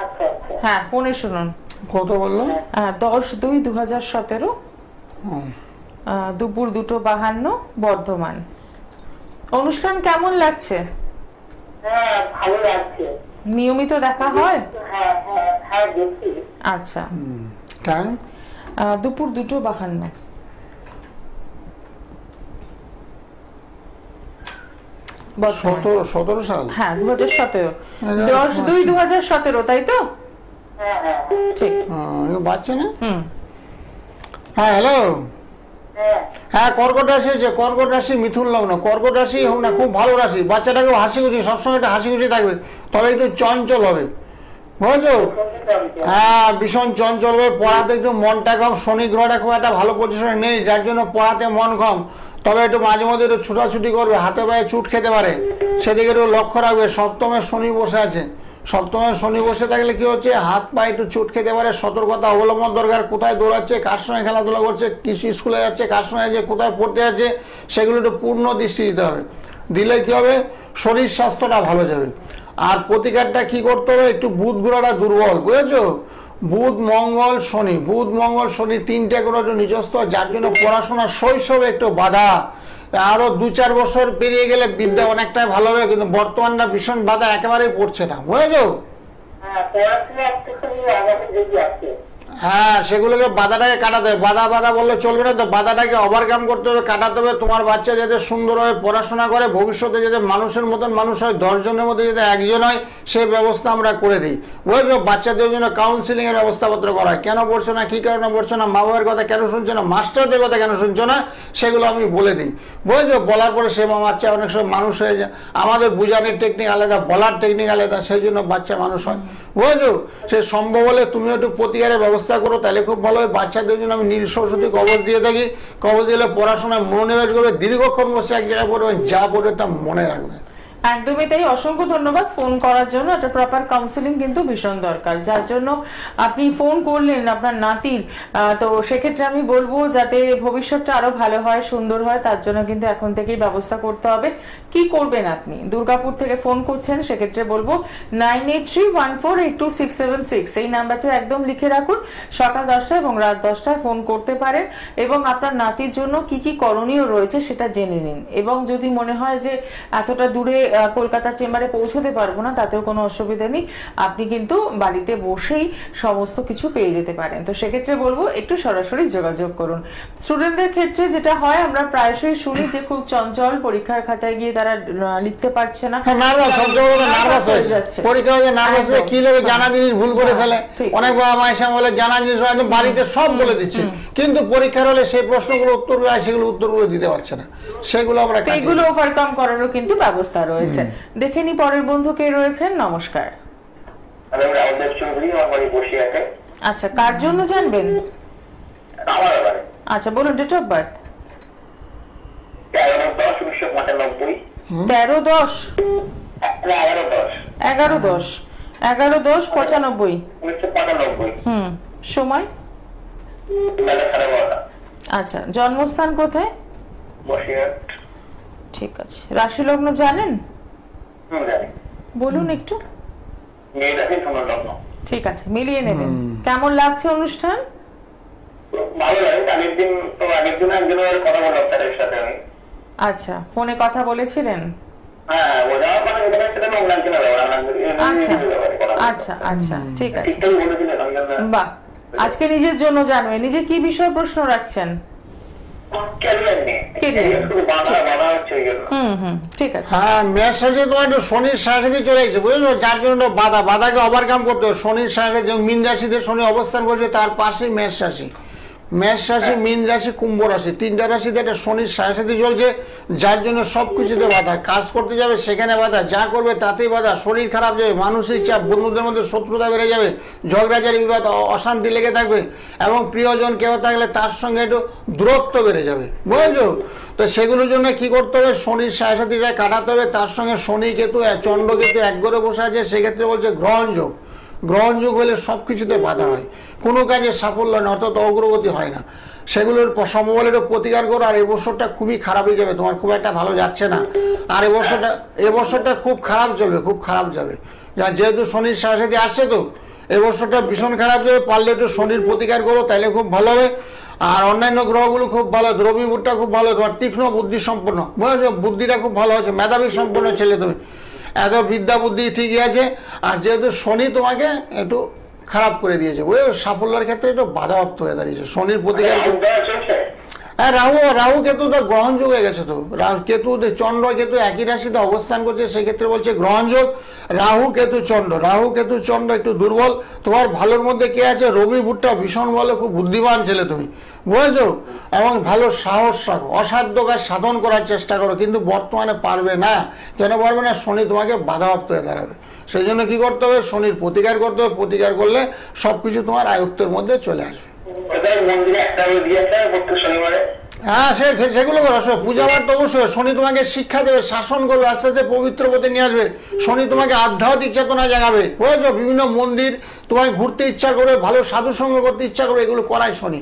আচ্ছা হ্যাঁ ফোনে শুনুন। কত বললো? 10/2/2017, দুপুর 2:52, বর্ধমান। অনুষ্ঠান কেমন লাগছে? হ্যাঁ ভালো লাগছে। নিয়মিত দেখা হয়? হ্যাঁ হ্যাঁ হ্যাঁ দেখি। আচ্ছা, টাইম? দুপুর 2:52। বর্ধমান। 17 সাল? হ্যাঁ 2017, 10/2/2017, তাই তো? হ্যাঁ হ্যাঁ ঠিক। বাচ্চা না? হ্যাঁ হ্যালো। হ্যাঁ কর্কট রাশি আছে, কর্কট রাশি মিথুন লগ্ন। কর্কট রাশি হোক না খুব ভালো রাশি, বাচ্চাটাকে হাসি খুশি, সবসময় একটা হাসি খুশি থাকবে, তবে একটু চঞ্চল হবে, বুঝেছো? হ্যাঁ ভীষণ চঞ্চল হবে, পড়াতে একটু মনটা কম, শনি গ্রহটা খুব একটা ভালো পজিশনে নেই, যার জন্য পড়াতে মন কম, তবে একটু মাঝে মধ্যে একটু ছুটাছুটি করবে, হাতে পায়ে চুট খেতে পারে, সেদিকে একটু লক্ষ্য রাখবে। সপ্তমে শনি বসে আছে, সপ্তমে শনি বসে থাকলে কি হচ্ছে, হাত পায়ে একটু চুট খেতে পারে, সতর্কতা অবলম্বন দরকার। কোথায় দৌড়াচ্ছে, কার সঙ্গে খেলাধুলা করছে, কিছু স্কুলে যাচ্ছে, কার সঙ্গে যাচ্ছে, কোথায় পড়তে যাচ্ছে, সেগুলো একটু পূর্ণ দৃষ্টি দিতে হবে। দিলে কি হবে, শরীর স্বাস্থ্যটা ভালো যাবে। আর প্রতিকারটা কি করতে হবে, একটু বুধ গ্রহটা দুর্বল, বুঝেছো? বুধ মঙ্গল শনি, বুধ মঙ্গল শনি 3টে গ্রহ একটু নিজস্ব, যার জন্য পড়াশোনা শৈশবে একটু বাধা। আরো 2-4 বছর পেরিয়ে গেলে বিদ্যা অনেকটাই ভালো হবে, কিন্তু বর্তমানটা ভীষণ বাধা, একেবারেই পড়ছে না, বুঝেছো? হ্যাঁ সেগুলোকে বাধাটাকে কাটাতে হবে, বাধা বললে চলবে না, তো বাধাটাকে ওভারকাম করতে হবে, কাটাতে হবে। তোমার বাচ্চা যাতে সুন্দরভাবে পড়াশোনা করে, ভবিষ্যতে যাতে মানুষের মতন মানুষ হয়, 10 জনের মধ্যে যাতে 1 জন হয়, সেই ব্যবস্থা আমরা করে দিই, বুঝেছো? বাচ্চাদের জন্য কাউন্সিলিং এর ব্যবস্থাপত্র করা হয়, কেন পড়ছো না, কি কারণে পড়ছো না, মা বাবার কথা কেন শুনছো না, মাস্টারদের কথা কেন শুনছো না, সেগুলো আমি বলে দিই, বুঝেছো? বলার পরে সে বাচ্চা অনেক সময় মানুষ হয়ে যায়। আমাদের বোঝানোর টেকনিক আলাদা, বলার টেকনিক আলাদা, সেই জন্য বাচ্চা মানুষ হয়, বুঝেছো? সে সম্ভব হলে তুমি একটু প্রতিকারের ব্যবস্থা করো, তাহলে খুব ভালো হয়। বাচ্চাদের জন্য আমি নীল সরস্বতী কবচ দিয়ে থাকি, কবচ দিলে পড়াশোনায় মনোনিবেশ করবে, দীর্ঘক্ষণ বসে এক জায়গায় পড়বে, যা পড়বে তা মনে রাখবে। একদমই তাই। অসংখ্য ধন্যবাদ ফোন করার জন্য। একটা প্রপার কাউন্সিলিং কিন্তু ভীষণ দরকার, যার জন্য আপনি ফোন করলেন আপনার নাতির। তো সেক্ষেত্রে আমি বলবো যাতে ভবিষ্যৎটা আরো ভালো হয়, সুন্দর হয়, তার জন্য কিন্তু এখন থেকেই ব্যবস্থা করতে হবে। কি করবেন আপনি? দুর্গাপুর থেকে ফোন করছেন, সেক্ষেত্রে বলবো 9831482676, এই নাম্বারটা একদম লিখে রাখুন। সকাল 10টায় এবং রাত 10টায় ফোন করতে পারেন, এবং আপনার নাতির জন্য কি কি করণীয় রয়েছে সেটা জেনে নিন। এবং যদি মনে হয় যে এতটা দূরে কলকাতা চেম্বারে পৌঁছতে পারবো না, তাতেও কোনো অসুবিধা নেই, আপনি কিন্তু বাড়িতে বসেই সমস্ত কিছু পেয়ে যেতে পারেন। তো সেক্ষেত্রে বলবো একটু সরাসরি যোগাযোগ করুন। স্টুডেন্টদের ক্ষেত্রে যেটা হয়, আমরা প্রায়শই শুনি যে খুব চঞ্চল, পরীক্ষার খাতায় গিয়ে তারা লিখতে পারছে না, জানা জিনিস ভুল করে ফেলে, অনেক বাবা মা এসে বলে জানা জিনিস বাড়িতে সব বলে দিচ্ছে, কিন্তু পরীক্ষার হলে সেই প্রশ্নগুলো উত্তর সেগুলো উত্তরগুলো দিতে পারছে না, সেগুলো আমরা এগুলো ওভারকাম করারও কিন্তু ব্যবস্থা রয়েছে। দেখে নি পরের বন্ধু কে রয়েছেন। নমস্কার। আচ্ছা, কার জন্য জানবেন? আচ্ছা বলুন, ডেট অফ বার্থ? 11/10/95। সময়? আচ্ছা, জন্মস্থান কোথায়? বসিরহাট। ঠিক আছে, রাশি লগ্ন জানেন? জানি। বলুন একটু। মেয়ে রাশি তোমার লগ্ন। ঠিক আছে, মিলিয়ে নেবেন। কেমন লাগছে অনুষ্ঠান? ভালো লাগে। আগের দিন একজনের কথা বলা আপনাদের সাথে আমি। আচ্ছা, ফোনে কথা বলেছিলেন? হ্যাঁ, ওটা মানে ওটা সেটা নোংরা কিনা আচ্ছা আচ্ছা আচ্ছা, ঠিক আছে, বাহ। আজকে নিজের জন্য জানবেন, নিজে কি বিষয়ে প্রশ্ন রাখছেন? ঠিক আছে। হ্যাঁ, মেয়ের সাথে তো একটু শনির সাথে চলে গেছে, বুঝলো, যার জন্য বাধাকে ওভারকাম করতে হবে। শনির সাথে যে মীন রাশিতে শনি অবস্থান করছে, তার পাশেই মেষ রাশি। মেষ রাশি, মীন রাশি, কুম্ভ রাশি, তিনটা রাশিতে একটা শনির সাথে চলছে, যার জন্য সবকিছুতে বাধা। কাজ করতে যাবে সেখানে বাধা, যা করবে তাতেই বাধা, শরীর খারাপ যাবে, মানসিক চাপ, বন্ধুদের মধ্যে শত্রুতা বেড়ে যাবে, ঝগড়াঝাড়ি, বিবাদ, অশান্তি লেগে থাকবে, এবং প্রিয়জন কেউ থাকলে তার সঙ্গে একটু দূরত্ব বেড়ে যাবে, বুঝেছো? তো সেগুলোর জন্য কি করতে হবে? শনির সাথীটা কাটাতে হবে। তার সঙ্গে শনি কেতু, চন্দ্র কেতু এক ঘরে বসে আছে, সেক্ষেত্রে বলছে গ্রহণযোগ। গ্রহণযোগ হলে সব কিছুতে বাধা হয়, কোনো কাজে সাফল্য হয় না, অর্থাৎ অগ্রগতি হয় না। সেগুলোর সমবলের প্রতিকার করো। আর এই বছরটা খুবই খারাপ হয়ে যাবে, তোমার খুব একটা ভালো যাচ্ছে না। আর এবছরটা খুব খারাপ চলবে, খুব খারাপ যাবে। যেহেতু শনির সাথে আসছে, তো এবছরটা ভীষণ খারাপ যাবে। পারলে একটু শনির প্রতিকার করো, তাহলে খুব ভালো হবে। আর অন্যান্য গ্রহগুলো খুব ভালো, রবি বুধটা খুব ভালো, তোমার তীক্ষ্ণ বুদ্ধি সম্পন্ন, বুঝেছো, বুদ্ধিটা খুব ভালো হচ্ছে, মেধাবী সম্পন্ন ছেলে তুমি, এত বিদ্যা বুদ্ধি ঠিকই আছে। আর যেহেতু শনি তোমাকে একটু খারাপ করে দিয়েছে, বুঝলো, সাফল্যের ক্ষেত্রে একটু বাধাপ্রাপ্ত হয়ে দাঁড়িয়েছে। শনির প্রতিকার। হ্যাঁ, রাহু কেতু তো গ্রহণযোগ হয়ে গেছে। তো কেতু, চন্দ্র কেতু একই রাশিতে অবস্থান করছে, সেক্ষেত্রে বলছে গ্রহণযোগ। রাহু কেতু চন্দ্র একটু দুর্বল। তোমার ভালোর মধ্যে কে আছে? রবি বুধটা ভীষণ ভালো, খুব বুদ্ধিমান ছেলে তুমি, বুঝেছো, এবং ভালো সাহস রাখো, অসাধ্য কাজ সাধন করার চেষ্টা করো, কিন্তু বর্তমানে পারবে না। কেন পারবে না? শনি তোমাকে বাধাপ্রাপ্ত হয়ে দাঁড়াবে। সেই জন্য কি করতে হবে? শনির প্রতিকার করতে হবে। প্রতিকার করলে সবকিছু তোমার আয়ত্তের মধ্যে চলে আসবে। হ্যাঁ, সেগুলো করো। পূজা পাঠ অবশ্যই। শনি তোমাকে শিক্ষা দেবে, শাসন করবে, আস্তে আস্তে পবিত্র পথে নিয়ে আসবে। শনি তোমাকে আধ্যাত্মিক চেতনা জাগাবে, বুঝেছো, বিভিন্ন মন্দির তোমায় ঘুরতে ইচ্ছা করে, ভালো সাধু সঙ্গ করতে ইচ্ছা করে, এগুলো করায় শনি।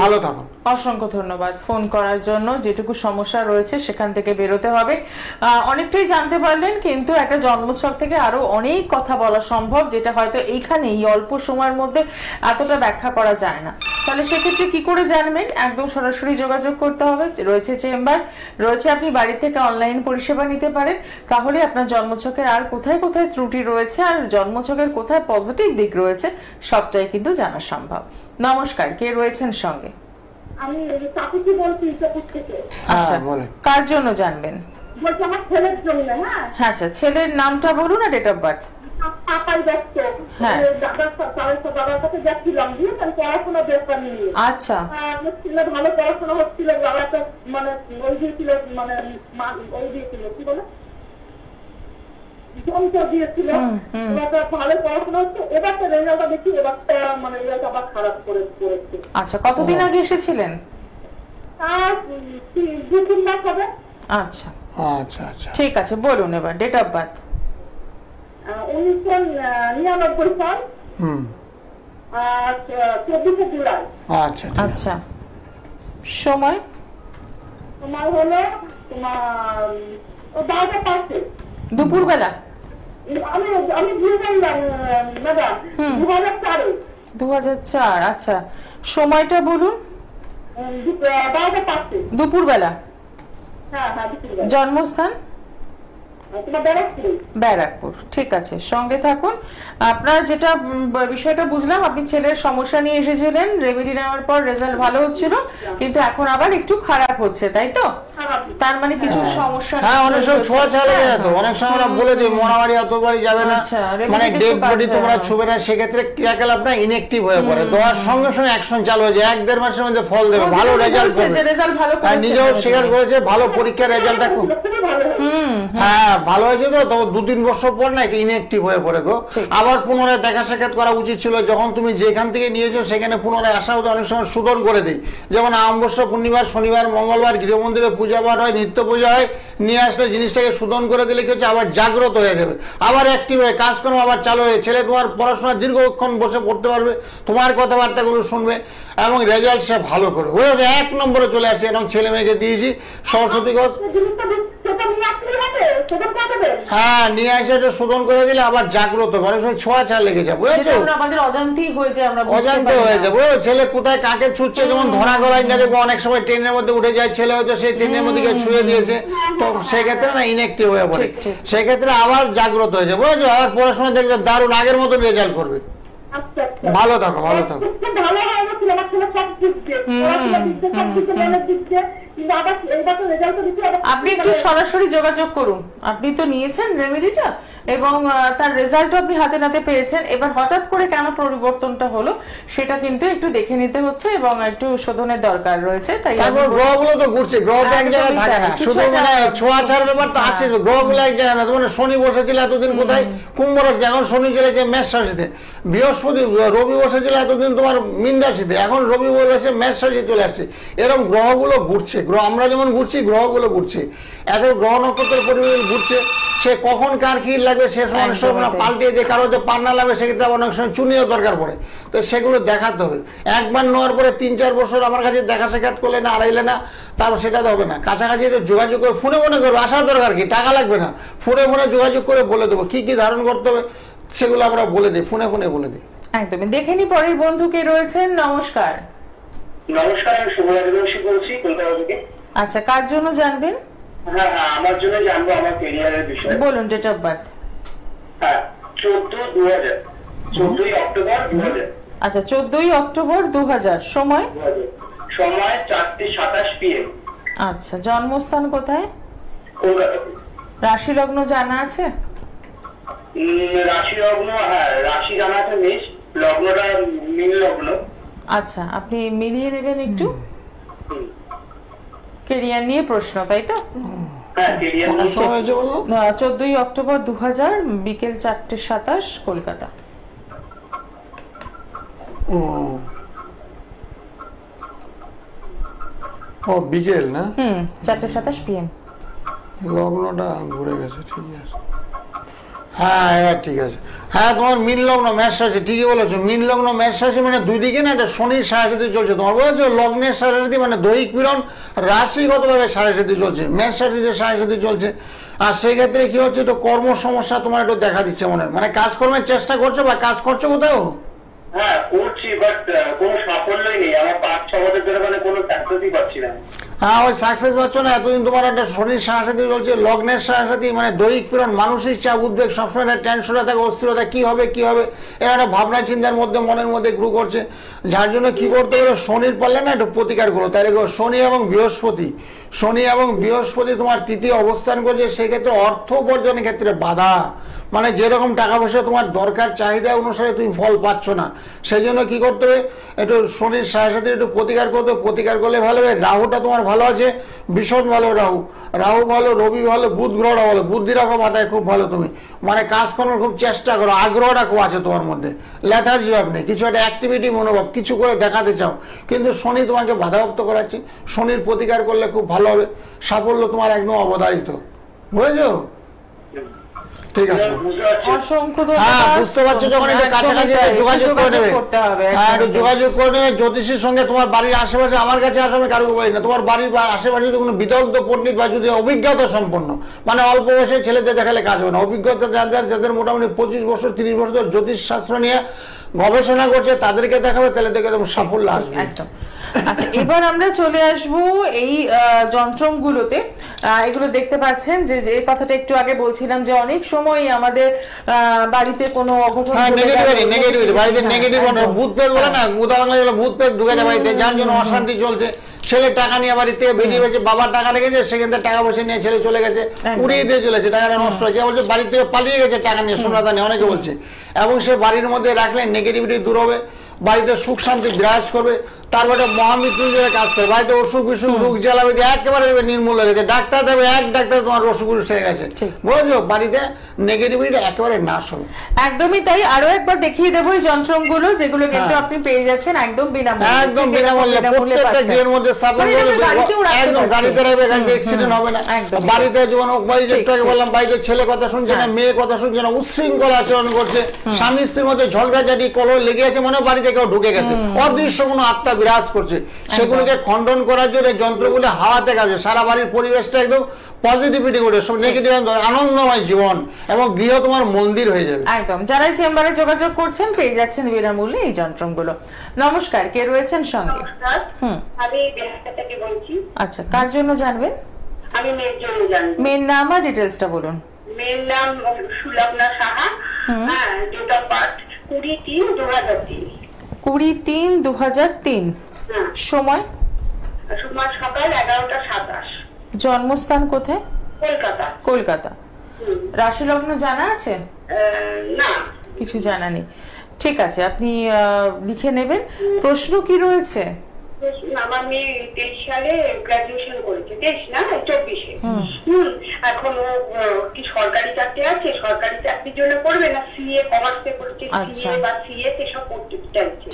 ভালো থাকো। অসংখ্য ধন্যবাদ ফোন করার জন্য। যেটুকু সমস্যা রয়েছে সেখান থেকে বেরোতে হবে। অনেকটাই জানতে পারলেন, কিন্তু একটা জন্মছক থেকে আরো অনেক কথা বলা সম্ভব, যেটা হয়তো এইখানে এই অল্প সময়ের মধ্যে এতটা ব্যাখ্যা করা যায় না। তাহলে সেক্ষেত্রে কি করে জানবেন? একদম সরাসরি যোগাযোগ করতে হবে। রয়েছে চেম্বার, রয়েছে আপনি বাড়ি থেকে অনলাইন পরিষেবা নিতে পারেন। তাহলে আপনার জন্মছকের আর কোথায় কোথায় ত্রুটি রয়েছে, আর জন্মছকের কোথায় পজিটিভ দিক রয়েছে, সবটাই কিন্তু জানা সম্ভব। নমস্কার, কে রয়েছেন সঙ্গে? আমি চাকুতি বলছি ইসাপুর থেকে। আচ্ছা, কার জন্য জানবেন? বলছি আমার ছেলের জন্য। হ্যাঁ, আচ্ছা, ছেলের নামটা বলুন আর ডেট অফ বার্থ। পাপাই ব্যস্ত। হ্যাঁ, দাদার কাছে যাচ্ছিলাম, দিয়ে পড়াশোনা ব্যাপার নিয়ে। আচ্ছা, ছেলে ভালো পড়াশোনা হচ্ছিল, দাদাটা মানে ওই দিয়েছিল, মানে ওই দিয়েছিল, কি বলে, যন্ত্র দিয়েছিল, ভালো পড়াশোনা হচ্ছে। এবার তো রেজাল্টটা দেখি, এবারটা মানে রেজাল্ট আবার খারাপ করেছে। আচ্ছা, কতদিন আগে এসেছিলেন? আর 2-3 মাস হবে। আচ্ছা আচ্ছা আচ্ছা, ঠিক আছে, বলুন এবার ডেট অফ বার্থ। 1999 সাল, 24 জুলাই। আচ্ছা আচ্ছা, সময়? তোমার হলো তোমার 12টা 5 দুপুরবেলা। আমি ভুলে গেলাম ম্যাডাম, 2004। আচ্ছা, সময়টা বলুন। 12টা 5 দুপুরবেলা। হ্যাঁ হ্যাঁ, দুপুরবেলা। জন্মস্থান? ব্যারাকপুর। ঠিক আছে, সঙ্গে থাকুন। আপনার যেটা বিষয়টা বুঝলাম, আপনি ছেলের সমস্যা নিয়ে এসেছিলেন, রেমেডি নেওয়ার পর রেজাল্ট ভালো হচ্ছিল, কিন্তু এখন আবার একটু খারাপ হচ্ছে, তাই তো? তার মানে কিছু সমস্যা। হ্যাঁ, অনেক সময় ছোঁয়া ছাড়া লেগে যেত, অনেক সময় আমরা বলে দিই মরাবাড়ি অতবাড়ি যাবে না, মানে ডেড বডি তোমরা ছুবে না, সেক্ষেত্রে ক্রিয়াকলাপটা ইনঅ্যাক্টিভ হয়ে পড়ে। দেওয়ার সঙ্গে সঙ্গে অ্যাকশন চালু হয়ে যায়, 1-1.5 মাসের মধ্যে ফল দেবে, ভালো রেজাল্ট করবে। নিজেও স্বীকার করেছে, ভালো পরীক্ষার রেজাল্টটা খুব হ্যাঁ ভালো হয়েছে। তো 2-3 বছর পর না একটু ইনঅ্যাক্টিভ হয়ে পড়ে গো। আবার পুনরায় দেখা সাক্ষাৎ করা উচিত ছিল। যখন তুমি যেখান থেকে নিয়েছো সেখানে পুনরায় আসা হতো, অনেক সময় সুদন করে দিই। যেমন অমাবস্যা, পূর্ণিমার, শনিবার, মঙ্গলবার গৃহমন্দিরে পুজো পূজা পাঠ হয়, নিত্য পূজা হয়, নিয়ে আসলে জিনিসটাকে শোধন করে দিলে কি হচ্ছে, আবার জাগ্রত হয়ে যাবে, আবার অ্যাক্টিভ হয়ে কাজকর্ম আবার চালু হয়ে, ছেলে তোমার পড়াশোনা দীর্ঘক্ষণ বসে পড়তে পারবে, তোমার কথাবার্তাগুলো শুনবে এবং রেজাল্ট সে ভালো করবে। ওই 1 নম্বরে চলে আসছে, এবং ছেলে মেয়েকে দিয়েছি সরস্বতী ঘোষ। হ্যাঁ, নিয়ে আসে এটা শোধন করে দিলে আবার জাগ্রত হবে, অনেক সময় ছোঁয়া ছা লেগে যাবে, বুঝেছো, আমাদের অজান্তেই হয়ে যায়, আমরা অজান্তে হয়ে যাবে। ও ছেলে কোথায় কাকে ছুটছে, যেমন ধরা গলায় না দেখবো অনেক সময় ট্রেনের মধ্যে উঠে যায় ছেলে, হয়তো সেই ট্রেনের মধ্যে গিয়ে ছুঁয়ে দিয়েছে, তো সেক্ষেত্রে না ইনঅ্যাক্টিভ হয়ে পড়ে, সেক্ষেত্রে আবার জাগ্রত হয়ে যাবে, বুঝেছো, আবার পড়াশোনা দেখবে দারুণ আগের মতো রেজাল্ট করবে। ভালো থাকো, ভালো থাকো। আপনি একটু সরাসরি যোগাযোগ করুন, আপনি তো নিয়েছেন রেমেডিটা এবং তার রেজাল্ট আপনি হাতে নাতে পেয়েছেন, এবার হঠাৎ করে কেন পরিবর্তনটা হলো সেটা কিন্তু একটু দেখে নিতে হচ্ছে এবং একটু শোধনের দরকার রয়েছে। তাই গ্রহগুলো তো ঘুরছে, গ্রহ তো এক জায়গায় থাকে না, শুধু মানে ছোঁয়াছার ব্যাপার তো আছে, গ্রহগুলো এক জায়গায় না। মানে শনি বসেছিল এতদিন কোথায়, কুম্ভ রাশি, এখন শনি চলেছে মেষ রাশিতে, বৃহস্পতি রবি বসেছিল এতদিন তোমার মীন রাশিতে, এখন রবি বসে মেষ রাশি চলে আসছে। এরকম গ্রহগুলো ঘুরছে, গ্রহ আমরা যেমন ঘুরছি গ্রহগুলো ঘুরছে, এত গ্রহ নক্ষত্রের পরিবেশ ঘুরছে, সে কখন কার কি লাগবে সে সময় পাল্টে দিয়ে কারো যে পান্না লাগবে সেক্ষেত্রে অনেক সময় চুনিও দরকার পড়ে, তো সেগুলো দেখাতে হবে। একবার নেওয়ার পরে 3-4 বছর আমার কাছে দেখা সাক্ষাৎ করলে না, আড়াইলে না, তারপর সেটা তো হবে না। কাছাকাছি যোগাযোগ করে ফোনে ফোনে করবো, আসার দরকার কি, টাকা লাগবে না, ফোনে ফোনে যোগাযোগ করে বলে দেবো কি কি ধারণ করতে হবে, সেগুলো আমরা বলে দিই, ফোনে ফোনে বলে দিই। একদমই। দেখে নি পরের বন্ধু কে রয়েছেন। নমস্কার। নমস্কার, আমি শুভরাজ বংশী বলছি কলকাতা থেকে। আচ্ছা, কার জন্য জানবেন? হ্যাঁ, আমার জন্য জানবো আমার ক্যারিয়ারের বিষয়ে। বলুন ডেট অফ বার্থ। হ্যাঁ, 14/2000, 14ই অক্টোবর 2000। আচ্ছা, 14ই অক্টোবর 2000। সময়? সময় 4:27 PM। আচ্ছা, জন্মস্থান কোথায়? কলকাতা। রাশি লগ্ন জানা আছে? রাশি লগ্ন, হ্যাঁ রাশি জানা আছে, মেষ, লগ্নটা মীন লগ্ন। আচ্ছা, আপনি মিলিয়ে নেবেন একটু। ক্যারিয়ার নিয়ে প্রশ্ন, তাই তো? হ্যাঁ, ক্যারিয়ার নিয়ে। 14ই অক্টোবর 2000, বিকেল 4:27, কলকাতা। ও বিকেল না? 4:27 PM। লগ্নটা ঘুরে গেছে, ঠিক আছে। হ্যাঁ, এবার ঠিক আছে। হ্যাঁ, তোমার মীন লগ্ন মেষ রাশি, ঠিকই বলেছো। মীন লগ্ন মেষ রাশি মানে দুই দিকে না একটা শনির সাড়ে চলছে, তোমার বলেছো লগ্নের সাড়ে মানে দৈহিক পীড়ন, রাশিগতভাবে সাড়ে চলছে, মেষ রাশিতে সাড়ে চলছে। আর সেই ক্ষেত্রে কি হচ্ছে, একটু কর্ম সমস্যা তোমার একটু দেখা দিচ্ছে মনে হয়, মানে কাজকর্মের চেষ্টা করছো বা কাজ করছো কোথাও? হ্যাঁ করছি, বাট কোনো সাফল্যই নেই, আমার 5-6 বছর ধরে মানে কোনো সাকসেসই পাচ্ছি না। হ্যাঁ, ওই সাকসেস পাচ্ছ না, এতদিন তোমার একটা শনির সাথে চলছে, লগ্নের সাথে মানে দৈহিক পীড়ন, মানসিক চাপ, উদ্বেগ, সবসময় একটা টেনশনে থাকে, অস্থিরতা, কি হবে কি হবে, এর একটা ভাবনা চিন্তার মধ্যে মনের মধ্যে গ্রু করছে, যার জন্য কি করতে হবে, শনির পারলে না একটু প্রতিকার করো। তাহলে শনি এবং বৃহস্পতি তোমার তৃতীয় অবস্থান করছে, সেক্ষেত্রে অর্থ উপার্জনের ক্ষেত্রে বাধা, মানে যেরকম টাকা পয়সা তোমার দরকার চাহিদা অনুসারে তুমি ফল পাচ্ছ না, সেই জন্য কি করতে হবে, একটু শনির সাথে একটু প্রতিকার করতে হবে। প্রতিকার করলে ভালো হবে। রাহুটা তোমার ভালো আছে, ভীষণ ভালো, রাহু ভালো, রবি ভালো, বুধ গ্রহটা ভালো, বুদ্ধি রাখো মাথায়, খুব ভালো। তুমি মানে কাজকর্মের খুব চেষ্টা করো, আগ্রহটা খুব আছে তোমার মধ্যে, লেথার্জি ভাব নেই, কিছু একটা অ্যাক্টিভিটি মনোভাব, কিছু করে দেখাতে চাও, কিন্তু শনি তোমাকে বাধাপ্রাপ্ত করাচ্ছে। শনির প্রতিকার করলে খুব ভালো হবে, সাফল্য তোমার একদম অবধারিত, বুঝেছো? ঠিক আছে, অসংখ্য হ্যাঁ বুঝতে পারছো, যখন একটু কাছাকাছি যোগাযোগ করে নেবে জ্যোতিষীর সঙ্গে। তোমার বাড়ির আশেপাশে, আমার কাছে আসবে কারো বলি না, তোমার বাড়ির আশেপাশে যদি কোনো বিদগ্ধ পণ্ডিত বা যদি অভিজ্ঞতা সম্পন্ন, মানে অল্প বয়সে ছেলেদের দেখালে কাজ হবে না, অভিজ্ঞতা যাদের মোটামুটি 25 বছর 30 বছর জ্যোতিষ শাস্ত্র নিয়ে গবেষণা করছে, তাদেরকে দেখাবে, তাহলে দেখে একদম সাফল্য আসবে। একদম। আচ্ছা, এবার আমরা চলে আসব এই যন্ত্রগুলোতে। এগুলো দেখতে পাচ্ছেন যে এই কথাটা একটু আগে বলছিলাম যে অনেক সময় আমাদের বাড়িতে কোনো অঘটন বাড়িতে নেগেটিভ ভূত পেট বলে না, ভূত পেট ঢুকে যায় বাড়িতে, যার জন্য অশান্তি চলছে। ছেলে টাকা নিয়ে বাড়ি থেকে বেরিয়ে গেছে, বাবার টাকা লেগেছে, সেখান থেকে টাকা পয়সা নিয়ে ছেলে চলে গেছে, উড়িয়ে দিয়ে চলেছে, টাকাটা নষ্ট হয়েছে, বলছে বাড়ি থেকে পালিয়ে গেছে টাকা নিয়ে, সোনাটা নিয়ে, অনেকে বলছে। এবং সে বাড়ির মধ্যে রাখলে নেগেটিভিটি দূর হবে, বাড়িতে সুখ শান্তি বিরাজ করবে, তারপরে মহামৃত্যুঞ্জয়ের কাজ করে, বাড়িতে অসুখ বিসুখ রোগ জ্বালাবে একেবারে নির্মূল হয়ে গেছে, ডাক্তার দেবে এক ডাক্তার তোমার অসুখ সেরে গেছে, বুঝলো, বাড়িতে নেগেটিভিটি একেবারে নাশ হবে। একদমই তাই। আরো একবার দেখিয়ে দেবো এই যন্ত্রগুলো, যেগুলো কিন্তু আপনি পেয়ে যাচ্ছেন একদম বিনামূল্যে, একদম বিনামূল্যে, প্রত্যেকটা গৃহের মধ্যে স্থাপন করে, একদম গাড়িতে রাখবে, গাড়িতে অ্যাক্সিডেন্ট হবে না। বাড়িতে যেমন একটু আগে বললাম, বাড়িতে ছেলে কথা শুনছে না, মেয়ে কথা শুনছে না, উচ্ছৃঙ্খল আচরণ করছে, স্বামী স্ত্রীর মধ্যে ঝগড়াঝাটি কলহ লেগে আছে, মনে বাড়িতে কেউ ঢুকে গেছে, অদৃশ্য কোনো আত্মা বিরাজ করছে, সেগুলোকে খণ্ডন করার জন্য যন্ত্রগুলো হাওয়াতে কাজে সারা বাড়ির পরিবেশটা একদম পজিটিভিটি করে, সব নেগেটিভ আনন্দময় জীবন এবং গৃহ তোমার মন্দির হয়ে যাবে। একদম। যারা চেম্বারে যোগাযোগ করছেন পেয়ে যাচ্ছেন বিনামূল্যে এই যন্ত্রগুলো। নমস্কার, কে রয়েছেন সঙ্গে? আমি বেহালা থেকে বলছি। আচ্ছা, কার জন্য জানবেন? আমি মেয়ের জন্য জানবো। মেয়ের নাম আর ডিটেইলসটা বলুন। মেয়ের নাম সুলগ্না সাহা, হ্যাঁ, ডেট অফ বার্থ 20/3/2003। 20/3/2003। সময়? সময় সকাল 11:27। জন্মস্থান কোথায়? কলকাতা। কলকাতা। রাশি লগ্ন জানা আছে? না, কিছু জানা নেই। ঠিক আছে, আপনি লিখে নেবেন। প্রশ্ন কি রয়েছে? আমার মেয়ে 23 সালে গ্রাজুয়েশন করেছে, 23 না 24-এ। এখন কি সরকারি চাকরি আছে, সরকারি চাকরির জন্য করবে না সিএ কমার্সে করছে, সিএ বা সিএ এসব করতে চাইছে।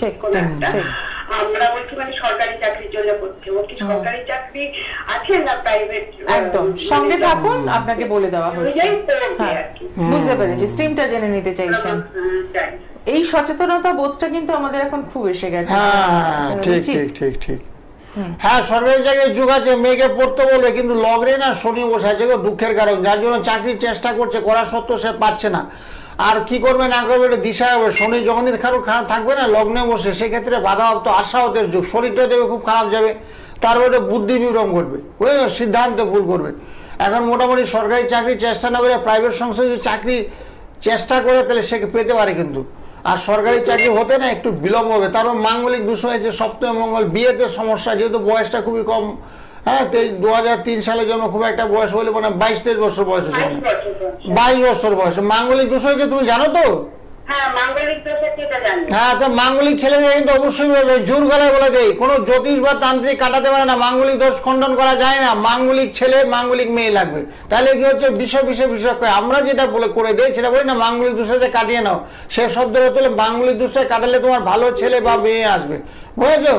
আমরা বলছি মানে সরকারি চাকরির জন্য করছে। ওর কি সরকারি চাকরি আছে না প্রাইভেট? একদম সঙ্গে থাকুন, আপনাকে বলে দেওয়া হচ্ছে। বুঝতে পেরেছি, স্ট্রিমটা জেনে নিতে চাইছেন। এই সচেতনতা বোধটা কিন্তু আমাদের এখন খুব এসে গেছে। হ্যাঁ, সরকারি জায়গায় যুগ আছে, মেয়েকে পড়তে বলবে, কিন্তু লগ্নে না শনি বসে আছে, দুঃখের কারণ, যার জন্য চাকরির চেষ্টা করছে, করা সত্ত্বেও সে পাচ্ছে না। আর কি করবে না করবে এটা দিশা হবে। শনি যখনই খারাপ থাকবে না লগ্নে বসে, সেক্ষেত্রে বাধাপ্রাপ্ত আশাহতের যুগ, শরীরটা দেবে খুব খারাপ যাবে, তারপরে বুদ্ধি বিভ্রম করবে, সিদ্ধান্ত ভুল করবে। এখন মোটামুটি সরকারি চাকরি চেষ্টা না করে প্রাইভেট সংস্থায় যদি চাকরি চেষ্টা করে তাহলে সে পেতে পারে, কিন্তু আর সরকারি চাকরি হতে না একটু বিলম্ব হবে। তারপর মাঙ্গলিক দোষ হয়েছে, সপ্তম মঙ্গল, বিয়েতে সমস্যা, যেহেতু বয়সটা খুবই কম, হ্যাঁ 2003 সালের জন্য খুব একটা বয়স হলে মানে 22-23 বছর বয়স হয়েছে, 22 বছর বয়স। মাঙ্গলিক দোষ হয়েছে তুমি জানো তো? হ্যাঁ, তো মাঙ্গলিক ছেলেদের কিন্তু অবশ্যই জোর গলায় বলে দেয়, কোনো জ্যোতিষ বা তান্ত্রিক কাটাতে পারে না, মাঙ্গলিক দোষ খণ্ডন করা যায় না, মাঙ্গলিক ছেলে মাঙ্গলিক মেয়ে লাগবে। তাহলে কি হচ্ছে, বিষয় আমরা যেটা বলে করে দেয় সেটা বলি না মাঙ্গলিক দোষে কাটিয়ে নাও, সে শব্দ হতে মাঙ্গলিক দোষে কাটালে তোমার ভালো ছেলে বা মেয়ে আসবে, বুঝেছো?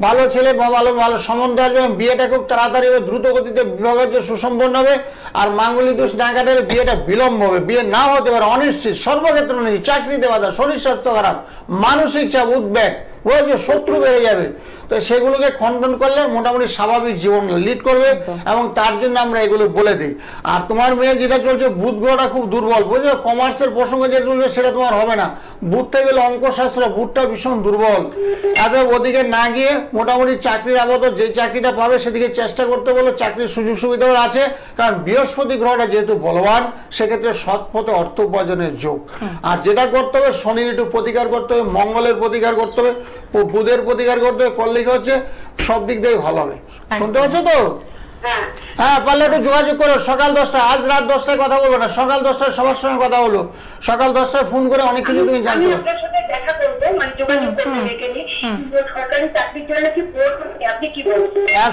ভালো ছেলে বা ভালো সম্বন্ধ আসবে, বিয়েটা খুব তাড়াতাড়ি দ্রুত গতিতে বিভাগের যে সুসম্পন্ন হবে। আর মাঙ্গলিক দোষ না কাটালে বিয়েটা বিলম্ব হবে, বিয়ে নাও হতে পারে, অনিশ্চিত, সর্বক্ষেত্রে অনিশ্চিত, চাকরিতে বাধা, শরীর স্বাস্থ্য খারাপ, মানসিক চাপ, উদ্বেগ, বুঝেছো, শত্রু বেড়ে যাবে। তো সেগুলোকে খণ্ডন করলে মোটামুটি স্বাভাবিক জীবন লিড করবে, এবং তার জন্য আমরা এগুলো বলে দিই। আর তোমার মেয়ে যেটা চলছে, বুধ গ্রহটা খুব দুর্বল, বুঝছো, কমার্সের প্রসঙ্গে যে চলছে সেটা তোমার হবে না, বুধটা গেলে অঙ্কশাস্ত্র, বুধটা ভীষণ দুর্বল। এত ওদিকে না গিয়ে মোটামুটি চাকরির আপাতত যে চাকরিটা পাবে সেদিকে চেষ্টা করতে বলো, চাকরির সুযোগ সুবিধাও আছে, কারণ বৃহস্পতি গ্রহটা যেহেতু বলবান, সেক্ষেত্রে সৎ পথে অর্থ উপার্জনের যোগ। আর যেটা করতে হবে, শনির একটু প্রতিকার করতে হবে, মঙ্গলের প্রতিকার করতে হবে, বুধের প্রতিকার করতে হবে, করলে হচ্ছে সব দিক দিয়ে ভালো হবে। শুনতে পাচ্ছ তো? হ্যাঁ, পারলে একটু যোগাযোগ করো সকাল 10টা, আজ রাত 10টায় কথা বলবো না, সকাল 10টায় সবার সঙ্গে কথা বলো, সকাল 10টায় ফোন করে অনেক কিছু তুমি জানতে পারো।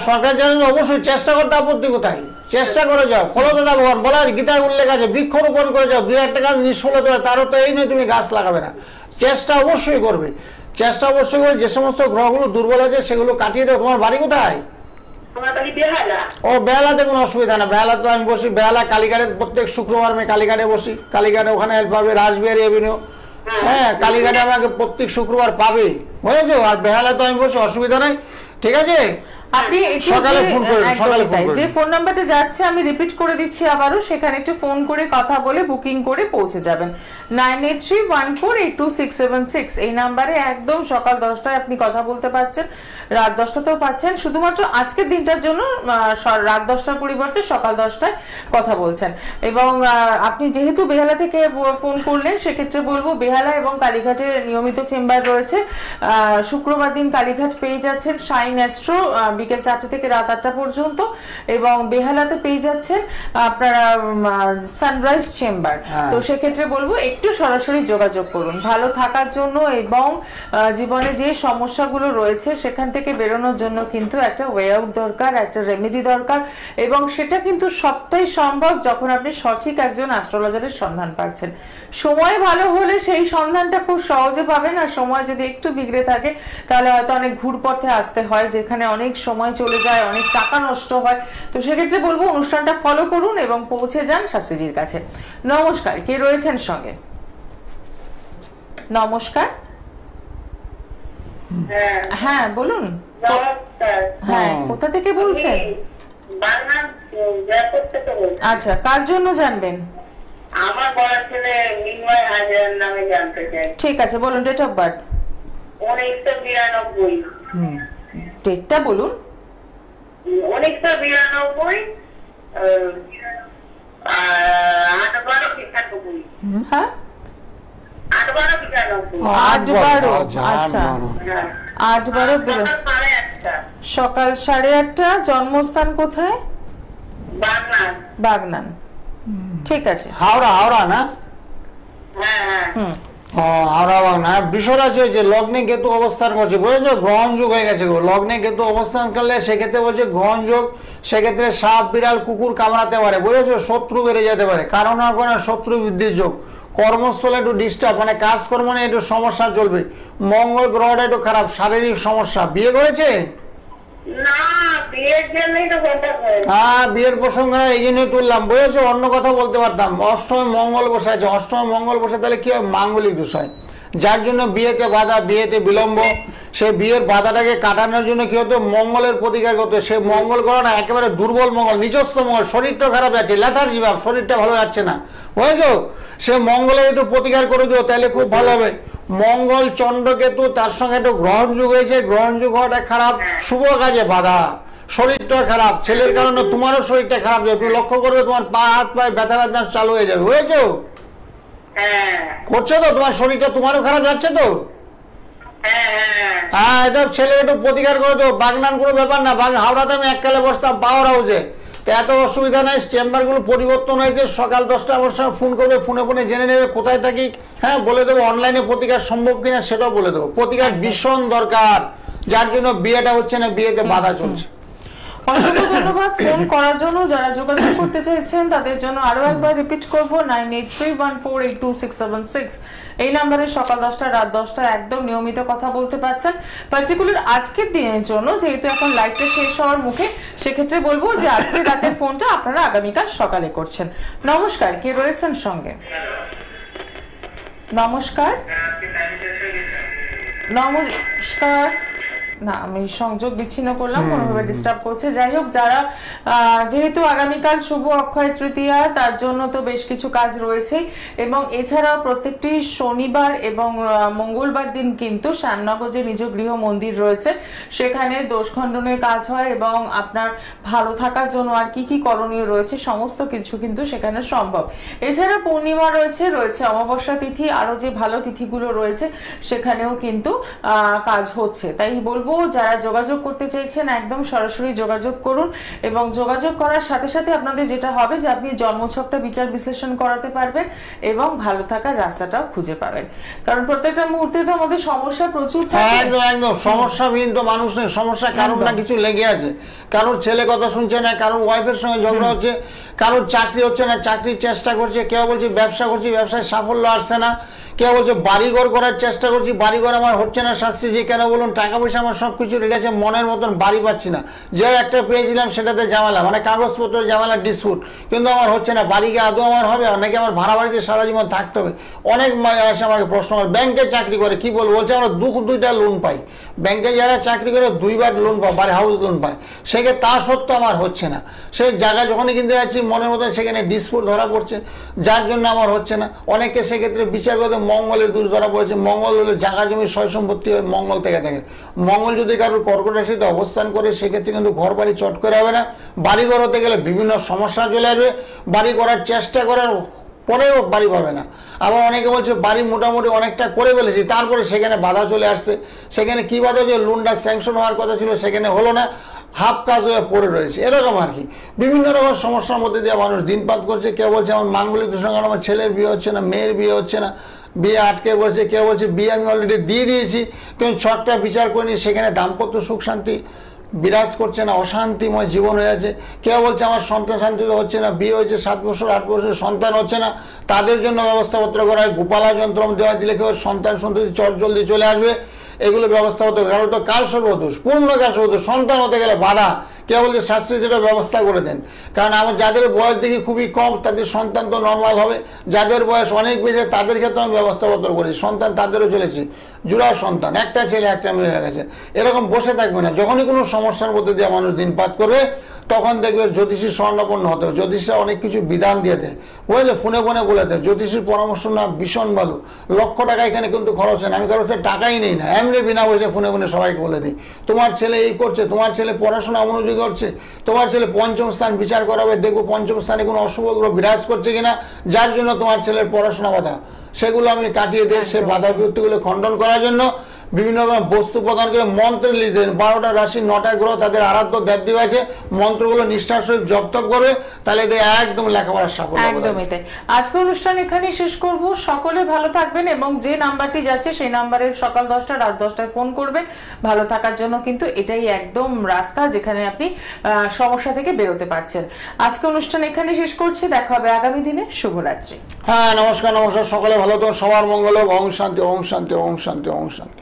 সরকারি জন্য অবশ্যই চেষ্টা করতে আপত্তি কোথায়, চেষ্টা করে যাও, ফলদাতা ভগবান বলার গীতায় উল্লেখ আছে, বৃক্ষরোপণ করে যাও, 2-1টা গাছ নিষ্ফল হতে পারে, তারও তো এই নয় তুমি গাছ লাগাবে না, চেষ্টা অবশ্যই করবে, চেষ্টা অবশ্যই করে। যে সমস্ত গ্রহগুলো দুর্বল আছে সেগুলো কাটিয়ে দেবো। তোমার বাড়ি কোথায়? ও, বেহালাতে কোনো অসুবিধা না, বেহালাতে আমি বসি, বেহালা কালীঘাটে প্রত্যেক শুক্রবার আমি কালীঘাটে বসি, কালীঘাটে ওখানে পাবে রাসবিহারী এভিনিউ, হ্যাঁ কালীঘাটে আমাকে প্রত্যেক শুক্রবার পাবে, বুঝেছো? আর বেহালাতে আমি বসি, অসুবিধা নাই, ঠিক আছে? আপনি সকালে ফোন করুন, সকালে ফোন করুন। যে ফোন নাম্বারটা যাচ্ছে আমি রিপিট করে দিচ্ছি আবারও, সেখানে একটু ফোন করে কথা বলে বুকিং করে পৌঁছে যাবেন 9831482676। এই নাম্বারে একদম সকাল 10টায় আপনি কথা বলতে পারছেন, রাত 10টাতেও পাচ্ছেন। শুধুমাত্র আজকের দিনটার জন্য রাত 10টার পরিবর্তে সকাল 10টায় কথা বলছেন। এবং আপনি যেহেতু বেহালা থেকে ফোন করলেন, সেক্ষেত্রে বলবো বেহালা এবং কালীঘাটে নিয়মিত চেম্বার রয়েছে। শুক্রবার দিন কালীঘাট পেয়ে যাচ্ছেন শাইন অ্যাস্ট্রো, বিকেল 4টা থেকে রাত 8টা পর্যন্ত, এবং বেহালাতে পেয়ে যাচ্ছেন আপনারা সানরাইজ চেম্বার। তো সেক্ষেত্রে বলবো একটু সরাসরি যোগাযোগ করুন ভালো থাকার জন্য, এবং জীবনে যে সমস্যাগুলো রয়েছে সেখান থেকে বেরোনোর জন্য কিন্তু একটা ওয়ে আউট দরকার, একটা রেমেডি দরকার, এবং সেটা কিন্তু সবটাই সম্ভব যখন আপনি সঠিক একজন অ্যাস্ট্রোলজারের সন্ধান পাচ্ছেন। সময় ভালো হলে সেই সন্ধানটা খুব সহজে পাবেন, আর সময় যদি একটু বিগড়ে থাকে তাহলে হয়তো অনেক ঘুরপথে আসতে হয়, যেখানে অনেক সময় চলে যায়, অনেক টাকা নষ্ট হয়। তো সেক্ষেত্রে বলবো অনুষ্ঠানটা ফলো করুন এবং পৌঁছে যান শাস্ত্রীজির কাছে। নমস্কার, কে রয়েছেন সঙ্গে? নমস্কার। হ্যাঁ বলুন। হ্যাঁ, কোথা থেকে বলছেন? আচ্ছা, কার জন্য জানবেন? আমার বড় ছেলে মিনময় হাজার নামে জানতে চাই। ঠিক আছে, বলুন ডেট অফ বার্থ। 1992। ডেটটা বলুন। 1992 8/12/95। হ্যাঁ, 8/12/95। 8/12। আচ্ছা, 8/12 সকাল 8:30। জন্মস্থান কোথায়? বাগনান। বাগনান, ঠিক আছে। হাওড়া না? হুম, হাওড়া বাগনা। বিষয়রাজ হয়েছে লগ্নে কেতু অবস্থান করছে, বুঝেছো? গ্রহণ যুগ হয়ে গেছে। লগ্নে কেতু অবস্থান করলে সেক্ষেত্রে বলছে গ্রহণ যুগ, সেক্ষেত্রে সাপ বিড়াল কুকুর কামড়াতে পারে, বুঝেছো? শত্রু বেড়ে যেতে পারে, কারণ না কোনো শত্রু বৃদ্ধির যোগ। কর্মস্থলে একটু ডিস্টার্ব, মানে কাজকর্ম নিয়ে একটু সমস্যা চলবে। মঙ্গল গ্রহটা একটু খারাপ, শারীরিক সমস্যা। বিয়ে করেছে? হ্যাঁ, বিয়ের প্রসঙ্গ এই জন্যই তুললাম, বুঝেছো? অন্য কথা বলতে পারতাম। অষ্টমে মঙ্গল বসে আছে, অষ্টমে মঙ্গল বসে তাহলে কি হয়? মাঙ্গলিক দোষ হয়, যার জন্য বিয়েতে বাধা, বিয়েতে বিলম্ব। সে বিয়ের বাধাটাকে কাটানোর জন্য কি হতো? মঙ্গলের প্রতিকার করতো। সে মঙ্গল গ্রহটা একেবারে দুর্বল মঙ্গল, নিজস্ব মঙ্গল, শরীরটা খারাপ যাচ্ছে, লেথার্জি ভাব, শরীরটা ভালো যাচ্ছে না, বুঝেছো? সে মঙ্গলের একটু প্রতিকার করে দিও, তাহলে খুব ভালো হবে। মঙ্গল চন্দ্রকেতু তার সঙ্গে একটু গ্রহণ যুগ হয়েছে, গ্রহণ যুগ হওয়াটা খারাপ, শুভ কাজে বাধা, শরীরটা খারাপ। ছেলের কারণে তোমারও শরীরটা খারাপ যাবে, তুমি লক্ষ্য করবে তোমার পা হাত পায়ে ব্যথা ব্যথা চালু হয়ে যাবে, বুঝেছো? করছো তো? তোমার শরীরটা তোমারও খারাপ যাচ্ছে তো? হ্যাঁ, এটা ছেলে একটু প্রতিকার করে দেবো। বাগনান কোনো ব্যাপার না, হাওড়াতে আমি এককালে বসতাম পাওয়ার হাউসে, তো এত অসুবিধা নেই। চেম্বারগুলো পরিবর্তন হয়েছে, সকাল 10টা আমার সঙ্গে ফোন করবে, ফোনে জেনে নেবে কোথায় থাকি। হ্যাঁ, বলে দেবো অনলাইনে প্রতিকার সম্ভব কিনা সেটাও বলে দেবো। প্রতিকার ভীষণ দরকার, যার জন্য বিয়েটা হচ্ছে না, বিয়েতে বাধা চলছে। অসংখ্য ধন্যবাদ ফোন করার জন্য। যারা যোগাযোগ করতে চাইছেন তাদের জন্য আরো একবার রিপিট করব, 9831482676 এই নম্বরে সকাল 10টা রাত 10টা একদম নিয়মিত কথা বলতে পারছেন। পার্টিকুলার আজকের দিনের জন্য যেহেতু এখন লাইভটা শেষ হওয়ার মুখে, সেক্ষেত্রে বলবো যে আজকের রাতের ফোনটা আপনারা আগামীকাল সকালে করছেন। নমস্কার, কে রয়েছেন সঙ্গে? নমস্কার। নমস্কার। না, আমি সংযোগ বিচ্ছিন্ন করলাম, কোনোভাবে ডিস্টার্ব করছে। যাই হোক, যারা যেহেতু আগামীকাল শুভ অক্ষয় তৃতীয়া, তার জন্য তো বেশ কিছু কাজ রয়েছে, এবং এছাড়াও প্রত্যেকটি শনিবার এবং মঙ্গলবার দিন কিন্তু শ্যামনগর যে নিজ গৃহ মন্দির রয়েছে সেখানে দোষ খণ্ডনের কাজ হয়, এবং আপনার ভালো থাকার জন্য আর কি কি করণীয় রয়েছে সমস্ত কিছু কিন্তু সেখানে সম্ভব। এছাড়া পূর্ণিমা রয়েছে অমাবস্যা তিথি, আরো যে ভালো তিথিগুলো রয়েছে সেখানেও কিন্তু কাজ হচ্ছে। তাই বলবো যারা যোগাযোগ করতে চাইছেন একদম সরাসরি যোগাযোগ করুন, এবং যোগাযোগ করার সাথে সাথে আপনাদের যেটা হবে যে আপনি জন্মছকটা বিচার বিশ্লেষণ করাতে পারবেন এবং ভালো থাকার রাস্তাটাও খুঁজে পাবেন, কারণ প্রত্যেকটা মুহূর্তে তো আমাদের সমস্যা প্রচুর থাকে। একদম সমস্যাবিহীন তো মানুষ নেই, সমস্যা কারোর না কিছু লেগে আছে। কারোর ছেলে কথা শুনছে না, কারোর ওয়াইফের সঙ্গে ঝগড়া হচ্ছে, কারোর চাকরি হচ্ছে না, চাকরির চেষ্টা করছে, কেউ বলছে ব্যবসা করছি, ব্যবসায় সাফল্য আসছে না, কেউ বলছে বাড়িঘর করার চেষ্টা করছি, বাড়িঘর আমার হচ্ছে না। শাস্ত্রীজি কেন বলুন? টাকা পয়সা আমার সবকিছু রেডি আছে, মনের মতন বাড়ি পাচ্ছি না। যে একটা পেয়েছিলাম সেটাতে ঝামেলা, মানে কাগজপত্র ঝামেলা, ডিসপুট, কিন্তু আমার হচ্ছে না। বাড়িকে আদৌ আমার হবে, নাকি আমার ভাড়া বাড়িতে সারা জীবন থাকতে হবে? অনেক আসে আমাকে প্রশ্ন করে। ব্যাংকে চাকরি করে কি বলবো? বলছে আমরা দুইটা লোন পাই, ব্যাংকে যারা চাকরি করে 2বার লোন পায়, বাড়ি হাউস লোন পায়, সেক্ষেত্রে তা সত্ত্বেও আমার হচ্ছে না। সেই জায়গা যখনই কিনতে যাচ্ছি মনের মতন সেখানে ডিসপুট ধরা পড়ছে, যার জন্য আমার হচ্ছে না। অনেকে সেক্ষেত্রে বিচার করতে মঙ্গলের দোষ ধরা পড়েছে। মঙ্গল হলে জায়গা জমি সয় সম্পত্তি হয় মঙ্গল থেকে থাকে। মঙ্গল যদি কারোর কর্কট রাশিতে অবস্থান করে সেক্ষেত্রে কিন্তু ঘর বাড়ি চট করে হবে না। বাড়ি ঘর হতে গেলে বিভিন্ন সমস্যা চলে আসবে, বাড়ি করার চেষ্টা করার পরেও বাড়ি পাবে না। আবার অনেকে বলছে বাড়ি মোটামুটি অনেকটা করে ফেলেছি, তারপরে সেখানে বাধা চলে আসছে। সেখানে কি বাধা হচ্ছে? লোনটা স্যাংশন হওয়ার কথা ছিল, সেখানে হলো না। হাফ কাজ হয়ে পড়ে রয়েছে, এরকম আর কি। বিভিন্ন রকম সমস্যার মধ্যে দিয়ে মানুষ দিনপাত করছে। কেউ বলছে আমার মাঙ্গলিক দোষের কারণে আমার ছেলের বিয়ে হচ্ছে না, মেয়ের বিয়ে হচ্ছে না, বিয়ে আটকে বলছে। কেউ বলছে বিয়ে আমি অলরেডি দিয়ে দিয়েছি, কিন্তু ছকটা বিচার করিনি, সেখানে দাম্পত্য সুখ শান্তি বিরাজ করছে না, অশান্তিময় জীবন হয়ে আছে। কেউ বলছে আমার সন্তান শান্তিতে হচ্ছে না, বিয়ে হয়েছে 7 বছর 8 বছর সন্তান হচ্ছে না, তাদের জন্য ব্যবস্থাপত্র করা হয়। গোপালা যন্ত্র দেওয়া দিলে কেউ সন্তান সন্ততি চট জলদি চলে আসবে, এগুলো ব্যবস্থা হতে হবে। কারণ তো কাল সর্বদোষ, পূর্ণ কাল সর্বদোষ, সন্তান হতে গেলে বাধা। কেউ বলছে শাস্ত্রী যেটা ব্যবস্থা করে দেন, কারণ আমার যাদের বয়স দেখি খুবই কম তাদের সন্তান তো নর্মাল হবে, যাদের বয়স অনেক বেশি তাদের ক্ষেত্রে আমি ব্যবস্থাপত্র করেছি, সন্তান তাদেরও চলেছি, জোড়া সন্তান, একটা ছেলে একটা মেয়ে হয়ে গেছে। এরকম বসে থাকবে না, যখনই কোনো সমস্যার মধ্যে দিয়ে মানুষ দিনপাত করবে তখন দেখবে জ্যোতিষীর স্বর্ণপন্ন হতে হবে। জ্যোতিষীরা অনেক কিছু বিধান দিয়ে দেয়, বুঝলে, ফোনে ফোনে বলে দেয়। জ্যোতিষীর পরামর্শ না ভীষণ ভালো, লক্ষ টাকা এখানে কিন্তু খরচ হয় না, আমি কারো টাকাই নেই না, এমনি বিনা পয়সা ফোনে ফোনে সবাইকে বলে দিই তোমার ছেলে এই করছে, তোমার ছেলে পড়াশোনা অমনোযোগী করছে, তোমার ছেলে পঞ্চম স্থান বিচার করাবে, দেখবো পঞ্চম স্থানে কোনো অশুভ গ্রহ বিরাজ করছে কিনা, যার জন্য তোমার ছেলের পড়াশোনা বাধা, সেগুলো আমি কাটিয়ে দিই। সে বাধা বিপত্তিগুলো খণ্ডন করার জন্য বিভিন্ন রকম বস্তু প্রদান করে মন্ত্রের লিখে দেন। 12টা রাশি 9টা গ্রহ তাদের আরাধ্য দেবদেব আছে, মন্ত্রগুলো নিষ্ঠার সহিত জপ তপ করবে, তাহলে একদম লেখাপড়ার সাফল্য। একদমই তাই। আজকে অনুষ্ঠান এখানেই শেষ করব। সকলে ভালো থাকবেন এবং যে নাম্বারটি যাচ্ছে সেই নাম্বারে সকাল 10টা রাত 10টায় ফোন করবেন। ভালো থাকার জন্য কিন্তু এটাই একদম রাস্তা যেখানে আপনি সমস্যা থেকে বেরোতে পারছেন। আজকে অনুষ্ঠান এখানেই শেষ করছি, দেখা হবে আগামী দিনে। শুভরাত্রি। হ্যাঁ, নমস্কার নমস্কার, সকলে ভালো থাকুন, সবার মঙ্গল হোক। ওম শান্তি ওম শান্তি ওম শান্তি ওম শান্তি।